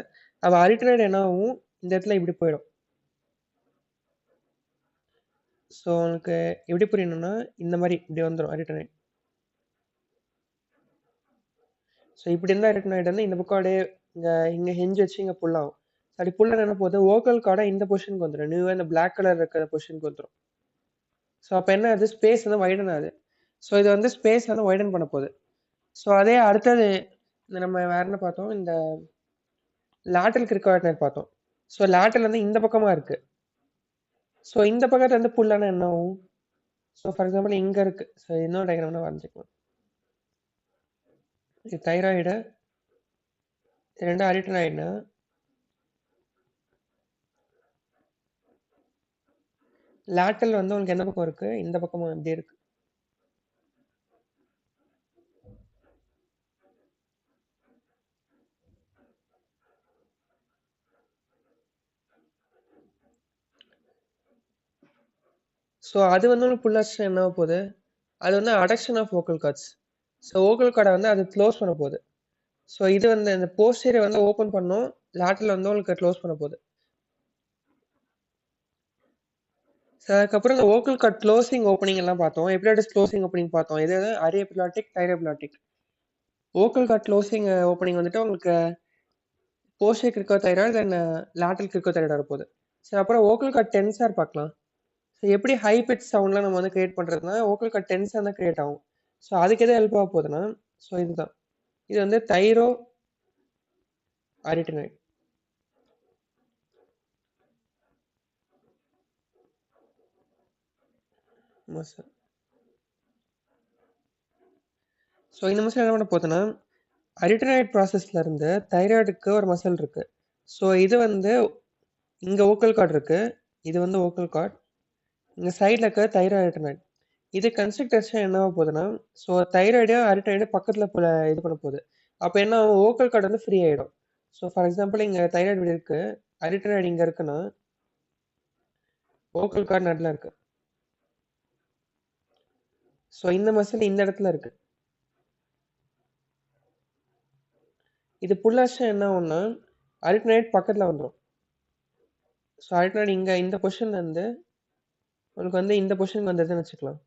அப்போ அரிட்டனாய்டு என்ன ஆகும், இந்த இடத்துல இப்படி போயிடும். ஸோ உங்களுக்கு எப்படி புரியணும்னா இந்த மாதிரி இப்படி வந்துடும் அரிட்டனாய்டு. ஸோ இப்படி இருந்தால் அரிட்டனாய்டு வந்து இந்த பக்கம் அப்படியே இங்கே ஹெஞ்சு வச்சு இங்கே புல்லாகும். அப்படி புல்லாக என்ன போகுது, ஓக்கல் கார்டை இந்த பொசிஷனுக்கு வந்துடும், நியூவாக இந்த பிளாக் கலர் இருக்கிற பொசிஷனுக்கு வந்துடும். ஸோ அப்போ என்ன ஆகுது, ஸ்பேஸ் வந்து வைடன் ஆகுது. ஸோ இது வந்து ஸ்பேஸ் வந்து வைடன் பண்ண போகுது. ஸோ அதே அடுத்தது நம்ம வேற என்ன பார்த்தோம், இந்த லேட்டரல் கிரிக்கோ அரிட்டனாய்டு பார்த்தோம். ஸோ லேட்டரல் வந்து இந்த பக்கமாக இருக்கு. ஸோ இந்த பக்கத்தில் வந்து புல்லான என்ன ஆகும், ஸோ ஃபார் எக்ஸாம்பிள் இங்கே இருக்கு. ஸோ இன்னொரு டயக்ராம்னா வரைஞ்சிக்கலாம். இது தைராய்டு, இது ரெண்டு அரிட்டனாய்டுனா லேட்டரல் வந்து உங்களுக்கு என்ன பக்கம் இருக்கு, இந்த பக்கமாக இப்படி இருக்கு. ஸோ அது வந்து உங்களுக்கு புல்லாச்சுன்னா என்ன போகுது, அது வந்து அடக்ஷன் ஆஃப் ஓக்கல் கார்ட்ஸ். ஸோ ஓக்கல் கார்டை வந்து அது க்ளோஸ் பண்ண போகுது. ஸோ இது வந்து இந்த போஸ்டீரியர் வந்து ஓப்பன் பண்ணும், லேட்டரல் வந்து உங்களுக்கு க்ளோஸ் பண்ண போகுது. ஸோ அதுக்கப்புறம் இந்த ஓக்கல் கார்ட் க்ளோசிங் ஓப்பனிங் எல்லாம் பார்த்தோம், எபிலாட்டிஸ் க்ளோசிங் ஓப்பனிங் பார்த்தோம். இது அரி எபிலாட்டிக், தைரோ எபிலாட்டிக். ஓக்கல் கார்ட் க்ளோசிங் ஓப்பனிங் வந்துட்டு உங்களுக்கு போஸ்டீரியர் கிரிக்கோதைராய்டு தென் லேட்டரல் கிரிக்கோதைராய்டு வரப்போகுது. சரி, அப்புறம் வோக்கல் கார்ட் டென்சார் பார்க்கலாம். ஸோ எப்படி ஹை பிச் சவுண்ட்லாம் நம்ம வந்து கிரியேட் பண்ணுறதுனா வோக்கல் கார்ட் டென்சார் தான் கிரியேட் ஆகும். ஸோ அதுக்கு எது ஹெல்ப் ஆக போகுதுன்னா ஸோ இதுதான். இது வந்து தைரோ அரிட்டினாய்டு. மசில். ஸோ இந்த மசில் என்ன பண்ண போகுதுன்னா அரிட்டினாய்டு ப்ராசஸ்ல இருந்து தைராய்டுக்கு ஒரு மசில் இருக்கு. ஸோ இது வந்து இங்கே வோக்கல் கார்டு இருக்கு, இது வந்து வோக்கல் கார்டு, இங்கே சைடில் இருக்க தைராய்டு. இது கன்ஸ்ட்ரக்டர்ஸ் என்ன ஆக போகுதுன்னா ஸோ தைராய்டையும் அரிட்டினாய்டு பக்கத்தில் இது பண்ண போகுது. அப்போ என்ன ஆகும், வோக்கல் கார்டு வந்து ஃப்ரீ ஆகிடும். ஸோ ஃபார் எக்ஸாம்பிள் இங்கே தைராய்டு இருக்கு, அரிட்டினாய்டு இங்கே இருக்குன்னா வோக்கல் கார்டு நடுவில் இருக்கு. ஸோ இந்த மசில் இந்த இடத்துல இருக்கு. இது புல்லாச்சும் என்ன ஆகும்னா அரிட்டினாய்டு பக்கத்தில் வந்துடும். ஸோ அரிட்டினாய்டு இங்கே இந்த பொசிஷன்ல இருந்து உங்களுக்கு வந்து இந்த பொசிஷனுக்கு வந்ததுன்னு வச்சுக்கலாம்.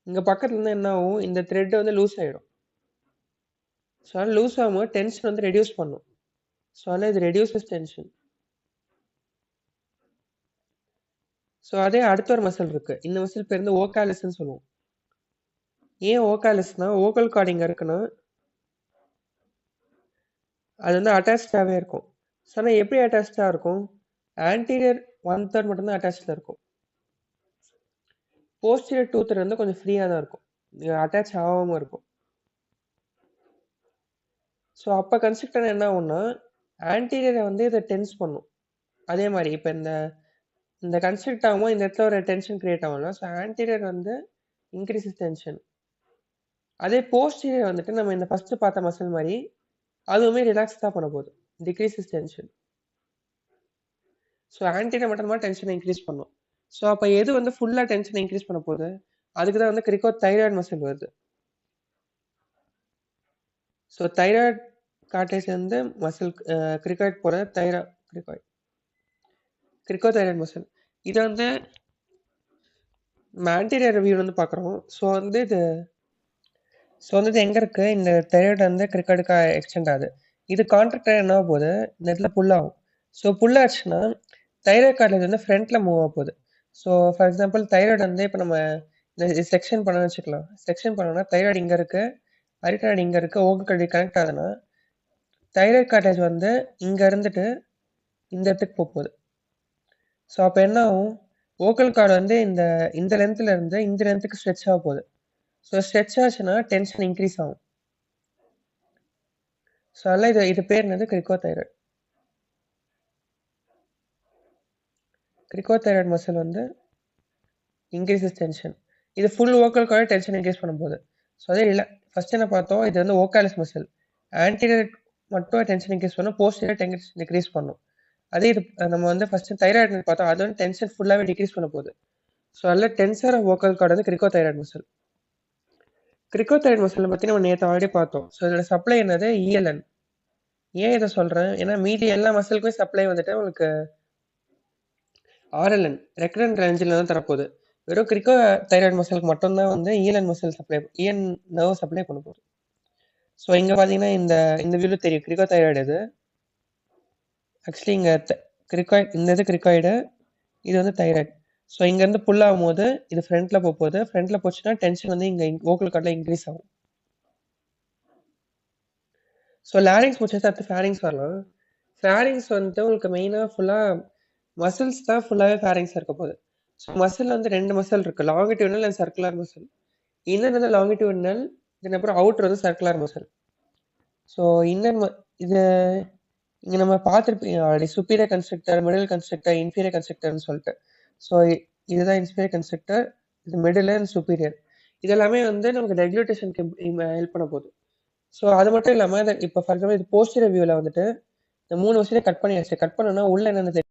இங்கே பக்கத்துல இருந்து என்ன ஆகும், இந்த த்ரெட் வந்து லூஸ் ஆகிடும். ஸோ அதனால் லூஸ் ஆகும்போது டென்ஷன் வந்து ரெடியூஸ் பண்ணும். ஸோ அதனால் இது ரெடியூசஸ் டென்ஷன். ஸோ அதே அடுத்த ஒரு மசில் இருக்கு, இந்த மசில் பேர் வந்து ஓகாலிஸ்ன்னு சொல்லுவோம். ஏன் ஓகாலிஸ்னா வோக்கல் கார்டு இங்கே இருக்குன்னா அது வந்து அட்டாச்சாகவே இருக்கும். ஸோ ஆனால் எப்படி அட்டாச்சாக இருக்கும், ஆன்டீரியர் 1/3 மட்டும்தான் அட்டாச்சில் இருக்கும். போஸ்டீரியர் 2/3 வந்து கொஞ்சம் ஃப்ரீயாக தான் இருக்கும், அட்டாச் ஆகாமல் இருக்கும். ஸோ அப்போ கன்ஸ்ட்ரக்டர் என்ன ஆகும்னா ஆன்டீரியரை வந்து இதை டென்ஸ் பண்ணும். அதே மாதிரி இப்போ இந்த கன்ஸ்ட்ரக்ட் ஆகும்போது இந்த இடத்துல ஒரு டென்ஷன் கிரியேட் ஆகும்ல, ஸோ ஆன்டீரியர் வந்து இன்க்ரீசஸ் டென்ஷன். அதே போஸ்டீரியர் வந்துட்டு நம்ம இந்த ஃபர்ஸ்ட் பார்த்த மசில் மாதிரி அதுவுமே ரிலாக்ஸ் தான் பண்ண போகுது, டிக்ரீசஸ் டென்ஷன். ஸோ ஆன்டீரியர் மட்டுமா டென்ஷனை இன்க்ரீஸ் பண்ணும். ஸோ அப்போ எது வந்து ஃபுல்லாக டென்ஷனை இன்க்ரீஸ் பண்ண போகுது, அதுக்கு தான் வந்து கிரிக்கோதைராய்டு மசில் வருது. ஸோ தைராய்டு கார்டேஜ் வந்து மசில் கிரிக்கோய்ட் போகிற கிரிக்கோதைராய்டு மசில். இதை வந்து ஆன்டீரியர் ரிவ்யூ வந்து பார்க்குறோம். ஸோ வந்து இது எங்கே இருக்குது, இந்த தைராய்டு வந்து கிரிக்கெட்டுக்கு எக்ஸ்டெண்ட் ஆகுது. இது கான்ட்ராக்டர் என்ன ஆக போகுது, இந்த இடத்துல புல் ஆகும். ஸோ புல் ஆச்சுன்னா தைராய்டு கார்டேஜ் வந்து ஃப்ரண்ட்டில் மூவ் ஆக போகுது. ஸோ ஃபார் எக்ஸாம்பிள் தைராய்டு வந்து இப்போ நம்ம இந்த செக்ஷன் பண்ண வச்சுக்கலாம். செக்ஷன் பண்ணோம்னா தைராய்டு இங்கே இருக்குது, அரிட்டினாய்டு இங்கே இருக்குது, வோக்கல் கார்டு கனெக்ட் ஆகுதுன்னா தைராய்டு கார்டேஜ் வந்து இங்கே இருந்துட்டு இந்த இடத்துக்கு போகுது. ஸோ அப்போ என்ன ஆகும், வோக்கல் கார்டு வந்து இந்த லென்த்தில் இருந்து இந்த லென்த்துக்கு ஸ்ட்ரெச் ஆக போகுது. ஸோ ஸ்ட்ரெச் ஆச்சுன்னா டென்ஷன் இன்க்ரீஸ் ஆகும். ஸோ அதெல்லாம் இது பேர் என்னது, கிரிக்கோதைராய்டு. கிரிக்கோதைராய்டு மசில் வந்து இன்க்ரீசஸ் டென்ஷன். இது full vocal cord tension increase பண்ண போகுது. ஸோ அதே இல்லை, ஃபர்ஸ்ட் என்ன பார்த்தோம், இது வந்து ஓகாலிஸ் மசில். ஆன்டீரியர் மட்டும் டென்ஷன் இன்க்ரீஸ் பண்ணும், போஸ்டீரியர் டென்ஷன் டிக்ரீஸ் பண்ணும். அதே இது நம்ம வந்து ஃபர்ஸ்ட் தைராய்டு பார்த்தோம், அது வந்து டென்ஷன் ஃபுல்லாகவே டிக்ரீஸ் பண்ண போகுது. ஸோ அதில் டென்சர் வோக்கல் கார்டு வந்து கிரிக்கோதைராய்டு மசில். கிரிக்கோதைராய்டு மசிலை பற்றி நம்ம நேற்று ஆல்ரெடி பார்த்தோம். ஸோ இதோட சப்ளை என்னது, இஎல்என். ஏன் இதை சொல்கிறேன், ஏன்னா மீதி எல்லா மசிலுக்குமே சப்ளை வந்துட்டு உங்களுக்கு ஆர்எல்என் ரெக்கரண்ட் ரேஞ்சில் தான் தரப்போகுது. வெறும் கிரிக்கோதைராய்டு மசிலுக்கு மட்டும்தான் வந்து இஎல்என் மசில் சப்ளை, இஎன் நர்வ் சப்ளை பண்ண போகுது. ஸோ இங்கே பார்த்தீங்கன்னா இந்த வியூவில் தெரியும் கிரிக்கோதைராய்டு. இது ஆக்சுவலி இங்கே இந்த இது கிரிக்காய்டு, இது வந்து தைராய்டு. ஸோ இங்கேருந்து புல் ஆகும்போது இது ஃப்ரண்ட்டில் போகுது, ஃப்ரண்ட்டில் போச்சுன்னா டென்ஷன் வந்து இங்கே வோக்கல் கார்டில் இன்க்ரீஸ் ஆகும். ஸோ லாரிங்ஸ் முடிச்சது அடுத்து ஃபேரிங்ஸ் வரலாம். ஃபேரிங்ஸ் வந்துட்டு உங்களுக்கு மெயினாக ஃபுல்லாக மசில்ஸ் தான் ஃபுல்லாகவே ஃபேரிங்ஸ் இருக்க போகுது. ஸோ மசில் வந்து 2 மசில் இருக்குது, longitudinal and circular muscle. Inner வந்து லாங்கிடியூனல், தென் அப்புறம் அவுட்டர் வந்து சர்க்குலர் மசில். ஸோ இன்னர் இது இங்கே நம்ம பார்த்துருப்பீங்க already, superior constrictor, middle constrictor, inferior கன்ஸ்ட்ரக்டர்னு சொல்லிட்டு. ஸோ இதுதான் இன்ஃபீரியர் கன்ஸ்ட்ரக்டர், இது மிடில் அண்ட் சுப்பீரியர். இதெல்லாமே வந்து நமக்கு ரெகுலேட்டேஷனுக்கு ஹெல்ப் பண்ண போகுது. ஸோ அது மட்டும் இல்லாமல் இப்போ ஃபார் எக்ஸாம்பிள் இது போஸ்டீரியர் வியூவில் வந்துட்டு இந்த 3 வருஷத்தையும் கட் பண்ணியாச்சு. கட் பண்ணோன்னா உள்ள என்னென்ன தெரியும்,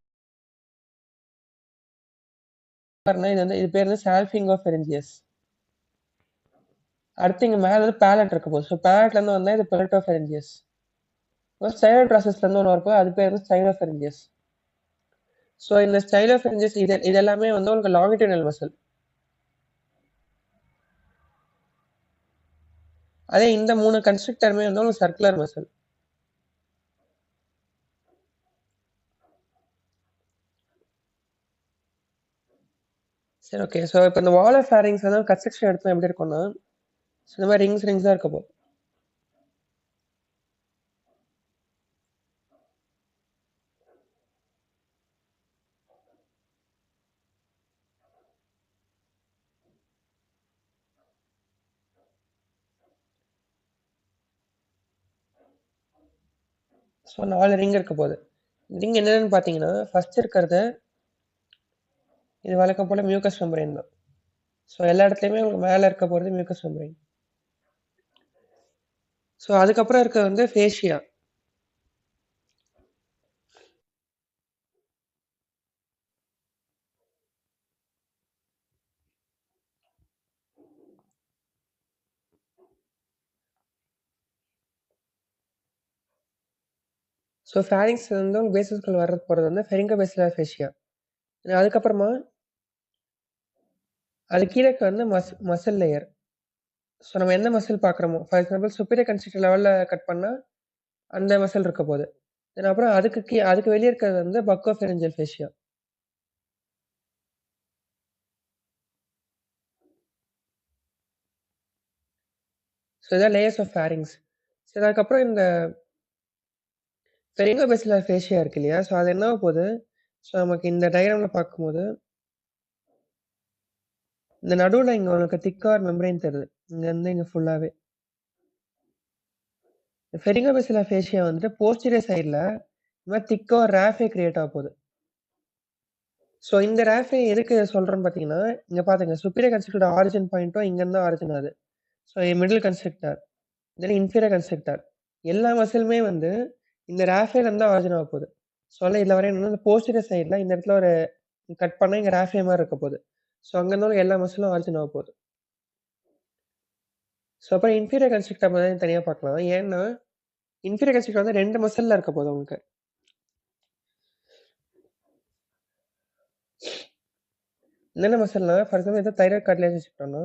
இது பேர் வந்து சால்ஃபிங்கோஃபெரிஞ்சியஸ். அடுத்து இங்கே மேலே வந்து பேலட் இருக்க போகுது. ஸோ பேலட்லேருந்து வந்தால் இது பெலட்டோஃபெரிஞ்சியஸ். ஸ்டைலர் ப்ராசஸ்லேருந்து ஒன்று இருக்கும், அது பேர் வந்து ஸ்டைலோஃபெரிஞ்சியஸ். ஸோ இந்த ஸ்டைலோஃபெரிஞ்சியஸ் இதெல்லாமே வந்து உங்களுக்கு லாங்கிடியூனல் மசில். அதே இந்த 3 கன்ஸ்ட்ரக்டருமே வந்து உங்களுக்கு சர்க்குலர் மசில். சரி ஓகே. ஸோ இப்போ இந்த வால் ஆஃப் ஃபேரிங்ஸ் வந்து கன்ஸ்ட்ரக்ஷன் எடுத்தா எப்படி இருக்கும்னா, இந்த மாதிரி ரிங்ஸா இருக்க போகுது. ஸோ 4 ரிங் இருக்க போகுது. ரிங் என்னென்னு பார்த்தீங்கன்னா, ஃபர்ஸ்ட் இருக்கிறது இது வழக்கம் போல மியூக்கஸ் மெம்பரேன் தான். ஸோ எல்லா இடத்துலையுமே உங்களுக்கு மேலே இருக்க போகிறது மியூக்கஸ் மெம்பரேன். ஸோ அதுக்கப்புறம் இருக்கிறது வந்து ஃபேஷியா. ஸோ ஃபேரிங்ஸ் வந்து உங்களுக்கு பேசிஸ்குள்ள வர்றது போகிறது வந்து ஃபெரிங்கோ பேசிலர் ஃபேஷியா. அதுக்கப்புறமா அது கீழே வந்து மசில் லேயர். ஸோ நம்ம எந்த மசில் பார்க்குறோமோ, ஃபார் எக்ஸாம்பிள் சுப்பீரியர் கன்ஸ்ட்ரக்டர் லெவலில் கட் பண்ணால் அந்த மசில் இருக்க போகுது. தென் அப்புறம் அதுக்கு வெளியே இருக்கிறது வந்து பக்கோஃபெரிஞ்சியல் ஃபேஷியா. ஸோ இதான் லேயர்ஸ் ஆஃப் ஃபேரிங்ஸ். ஸோ அதுக்கப்புறம் இந்த ஃபெரிங்கோ பேசிலர் ஃபேஷியா இருக்கு இல்லையா? ஸோ அது என்ன போகுது, ஸோ நமக்கு இந்த டயக்ராமில் பார்க்கும்போது இந்த நடுவில் இங்கே உங்களுக்கு திக்கார் மெம்பரேன் தருது. இங்கேருந்து இங்கே ஃபுல்லாகவே. ஃபெரிங்கோ பேசிலர் ஃபேஷியா வந்துட்டு போஸ்டீரியர் சைடில் இந்த மாதிரி திக்கா ரேஃபே கிரியேட் ஆக போகுது. ஸோ இந்த ரேஃபே எதுக்கு சொல்கிறேன்னு பார்த்தீங்கன்னா, இங்கே பார்த்துங்க சுப்பீரியர் கன்ஸ்ட்ரக்டரோட ஆரிஜின் பாயிண்ட்டும் இங்கேருந்து ஆரிஜின் ஆகுது. ஸோ மிடில் கன்ஸ்ட்ரக்டர் தென் இன்ஃபீரியர் கன்ஸ்ட்ரக்டர் எல்லா மசிலுமே வந்து இந்த ரேஃபேலேருந்து தான் ஆரிஜின் ஆக போகுது. ஸோ அதில் இதில் வர என்னன்னா இந்த போஸ்டீரியர் சைடில் இந்த இடத்துல ஒரு கட் பண்ணால் இங்கே ரேஃபே மாதிரி இருக்க போகுது. ஸோ அங்கேருந்து எல்லா மசிலும் ஆரிஜின் ஆக போகுது. ஸோ அப்புறம் இன்ஃபீரியர் கன்ஸ்ட்ரக்டர் மாதிரி தனியாக பார்க்கலாம். ஏன்னா இன்ஃபீரியர் கன்ஸ்ட்ரக்டர் வந்து 2 மசிலில் இருக்க போகுது உங்களுக்கு. என்னென்ன மசில்னா ஃபார் எக்ஸாம்பிள் எதாவது தைராய்டு கார்டிலேஜ் வச்சுக்கிட்டோம்னா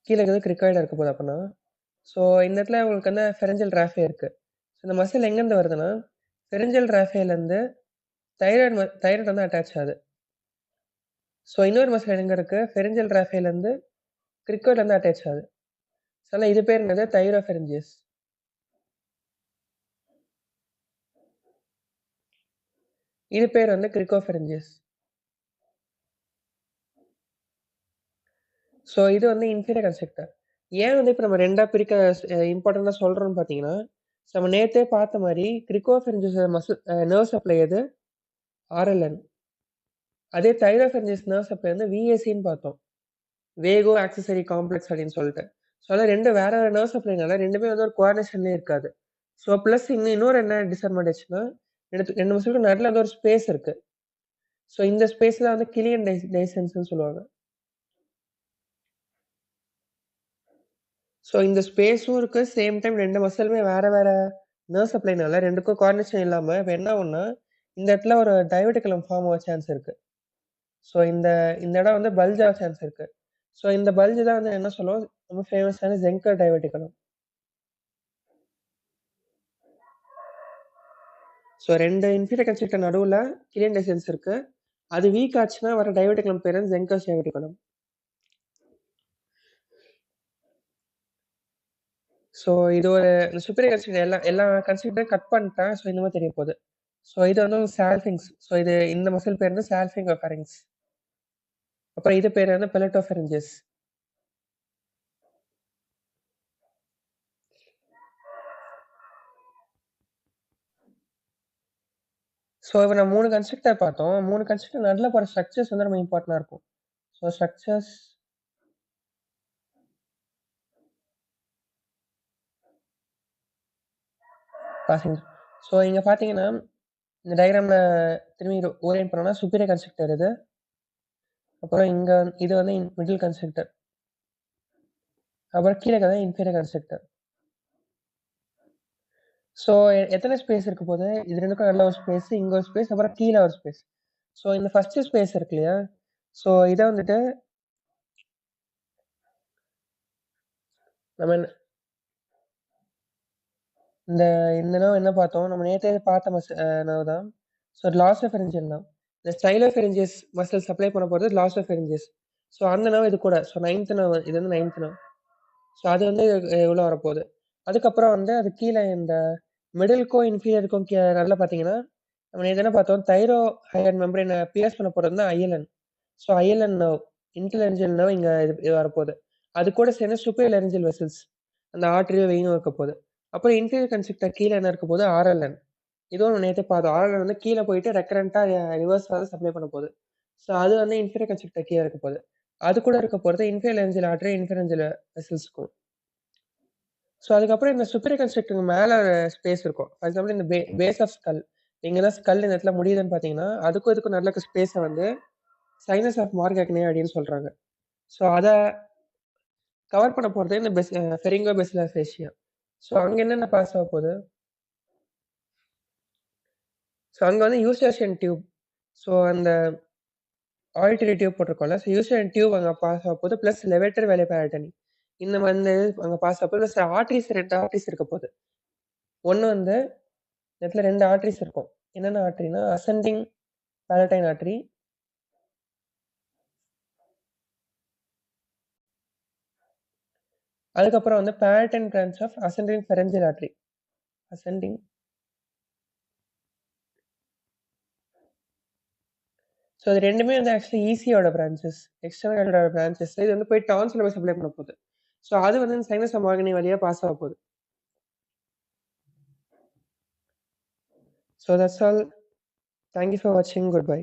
கீழே இருக்கிறது கிரிக்காய்டு இருக்க போகுது அப்படின்னா. ஸோ இந்த இடத்துல உங்களுக்கு வந்து ஃபெரஞ்சல் ராஃபே இருக்குது. ஸோ இந்த மசில் எங்கேருந்து வருதுன்னா ஃபெரஞ்சல் ராஃபேலேருந்து தைராய்டு வந்து அட்டாச் ஆகுது. ஸோ இன்னொரு மசில் எங்கே இருக்குது ஃபெரஞ்சல் ராஃபேலேருந்து கிரிக்காய்டு வந்து அட்டாச் ஆகுது. ஸோ அதனால் இது பேர் என்னது தைரோஃபெரஞ்சியஸ். இது பேர் வந்து கிரிக்கோஃபெரஞ்சியஸ். ஸோ இது வந்து இன்ஃபீரியர் கன்ஸ்ட்ரக்டர். ஏன் வந்து இப்போ நம்ம ரெண்டாக பிரிக்க இம்பார்ட்டண்ட்டாக சொல்கிறோம்னு பார்த்தீங்கன்னா, ஸோ நம்ம நேற்றே பார்த்த மாதிரி கிரிக்கோஃபெரஞ்சியஸ் மசில் நர்வ் சப்ளை எது ஆர்எல்என். அதே தைரோஃபெரஞ்சியஸ் நர்வ் சப்ளை வந்து விஏசின்னு பார்த்தோம். வேகோ ஆக்சசரி காம்ப்ளெக்ஸ் அப்படின்னு சொல்லிட்டு. ஸோ அதெல்லாம் ரெண்டு வேற வேற நர்வ் சப்ளைனால ரெண்டுமே வந்து ஒரு கோஆர்டினேஷன்லேயே இருக்காது. ஸோ ப்ளஸ் இன்னொரு என்ன டிஸ்அட்வான்டேஜ்னா ரெண்டு மசிலுக்கு நடுவில் வந்து ஒரு ஸ்பேஸ் இருக்கு. ஸோ இந்த ஸ்பேஸ் தான் வந்து கிலியன் டைசன்ஸ்னு சொல்லுவாங்க. ஸோ இந்த ஸ்பேஸும் இருக்கு. சேம் டைம் 2 மசிலுமே வேற வேற நர்வ் சப்ளைனால 2க்கும் கோஆர்டினேஷன் இல்லாம இப்ப என்ன ஆகும்னா, இந்த இடத்துல ஒரு டைவர்டிகுலம் ஃபார்ம் ஆக சான்ஸ் இருக்கு. ஸோ இந்த இந்த இடம் வந்து பல்ஜ் ஆக சான்ஸ் இருக்கு. ஸோ இந்த பல்ஜ் தான் வந்து என்ன சொல்லுவோம், ரொம்ப ஃபேமஸான ஜென்கர் டைவர்டிகுலம். ஸோ 2 இன்ஃபீரியர் கன்ஸ்ட்ரக்டர் நடுவுல கிலியன் டைசன்ஸ் இருக்கு. அது வீக் ஆச்சுன்னா வர டைவர்டிகுலம் பேர் வந்து ஜென்கர் டைவர்டிகுலம். ஸோ இது ஒரு சுப்பீரியர் கன்ஸ்ட்ரக்டர் எல்லா கன்ஸ்ட்ரக்டரையும் கட் பண்ணிட்டேன். ஸோ இந்த மாதிரி தெரிய போகுது. ஸோ இது வந்து சால்ஃபிங்ஸ். ஸோ இது இந்த மசில் பேர் வந்து சால்ஃபிங் ஃபேரிங்ஸ். அப்புறம் இது பேர் வந்து பெலட்டோஃபெரஞ்சியஸ். ஸோ இப்போ நம்ம 3 கன்ஸ்ட்ரக்டர் பார்த்தோம். 3 கன்ஸ்ட்ரக்டர் நடுவில் போகிற ஸ்ட்ரக்சர்ஸ் வந்து ரொம்ப இம்பார்ட்டண்டாக இருக்கும். So structures passing. ஸோ இங்கே பார்த்தீங்கன்னா இந்த டயக்ராமில் திரும்பி ஓரியன்ட் பண்ணோம்னா சுப்பீரியர் கன்ஸ்ட்ரக்டர் இது. அப்புறம் இங்கே இது வந்து மிடில் கன்ஸ்ட்ரக்டர். அப்புறம் கீழே இருக்கிறது இன்ஃபீரியர் கன்ஸ்ட்ரக்டர். ஸோ எத்தனை ஸ்பேஸ் இருக்க போது இது ரெண்டுக்கும் நல்ல ஒரு ஸ்பேஸ், இங்கே ஒரு ஸ்பேஸ், அப்புறம் கீழே ஒரு ஸ்பேஸ். ஸோ இந்த ஃபர்ஸ்ட் ஸ்பேஸ் இருக்கு இல்லையா? ஸோ இதை வந்துட்டு நம்ம இந்த இந்த நர்வ் என்ன பார்த்தோம், நம்ம நேற்றே பார்த்த நர்வ் தான். So glossopharyngeal nerve. இந்த ஸ்டைலோஃபெரிஞ்சியஸ் மசில் சப்ளை பண்ண போகிறது லாசோஃபெரிஞ்சியஸ். ஸோ அந்த நர்வ் இது கூட. ஸோ 9th நர்வ் இது வந்து 9th நர்வ். ஸோ அது வந்து உள்ள வரப்போகுது. அதுக்கப்புறம் வந்து அது கீழே இந்த மிடிலுக்கும் இன்ஃபீரியருக்கும் நல்லா பார்த்தீங்கன்னா, நம்ம நேத்து என்ன பார்த்தோம், தைரோ ஹையர் மெம்பரேனை பியர்ஸ் பண்ண போறது தான் ஐஎல்என். ஸோ ஐஎல்என் நர்வ், இன்டர்லென்ஜியல் நர்வ் இங்க இது வரப்போகுது. அது கூட சேர்ந்து சூப்பர் லெரிஞ்சியல் வெசல்ஸ், அந்த ஆர்டரியோ வெயினும் இருக்க போகுது. அப்புறம் இன்ஃபீரியர் கன்ஸ்ட்ரக்டர் கீழே என்ன இருக்க போகுது, ஆர்எல்என். இதுவும் நேற்றே பார்த்தோம். ஆர்எல்என் வந்து கீழே போயிட்டு ரெக்கரண்டா ரிவர்ஸ் வந்து சப்ளை பண்ண போகுது. ஸோ அது வந்து இன்ஃபீரியர் கன்ஸ்ட்ரக்டர் கீழே இருக்க போகுது. அது கூட இருக்க போகிறது இன்ஃபீரியர் லெரிஞ்சியல் ஆர்டரி, இன்ஃபீரியர் வெசல்ஸ்க்கும். ஸோ அதுக்கப்புறம் இந்த சுப்பீரியர் கன்ஸ்ட்ரக்டருக்கு மேலே ஸ்பேஸ் இருக்கும். ஃபார் எக்ஸாம்பிள் இந்த பேஸ் ஆஃப் ஸ்கல், இங்கே தான் ஸ்கல் இந்த இடத்துல முடியுதுன்னு பார்த்தீங்கன்னா, அதுக்கும் இதுக்கும் நல்ல ஸ்பேஸை வந்து சைனஸ் ஆஃப் மார்கக்னே அப்படின்னு சொல்கிறாங்க. ஸோ அதை கவர் பண்ண போகிறது இந்த ஃபெரிங்கோ பெசிலர் ஃபேஷியா. ஸோ அங்கே என்னென்ன பாஸ் ஆக போகுது, ஸோ அங்கே வந்து யூஸ்டேஷியன் டியூப், ஸோ அந்த ஆடிட்டரி டியூப் போட்டிருக்கோம்ல, ஸோ யூஸ்டேஷியன் டியூப் அங்கே பாஸ் ஆக போகுது, ப்ளஸ் லெவேட்டர் வேலை பேரட்டனி இந்த வந்து அங்கே பாஸ் ஆக போகுது. ப்ளஸ் ஆர்ட்ரிஸ் 2 ஆர்ட்ரிஸ் இருக்க போகுது. ஒன்று வந்து இடத்துல 2 ஆர்ட்ரிஸ் இருக்கும். என்னென்ன ஆர்ட்ரினா, அசெண்டிங் பேலட்டைன் ஆர்ட்ரி, அதுக்கப்புறம் வந்து palatine branch of ascending pharyngeal artery. Ascending, so இது ரெண்டுமே வந்து ஆக்சுவலி ஈசியோட பிரான்ச்சஸ், எக்ஸ்டர்னல் பிரான்ச்சஸ். இது வந்து போய் டான்ஸ்ல போய் சப்ளை பண்ண போகுது. ஸோ அது வந்து சைனஸ் மார்கனி வழியாக பாஸ் ஆக போகுது. So that's all. Thank you for வாட்சிங். Good by.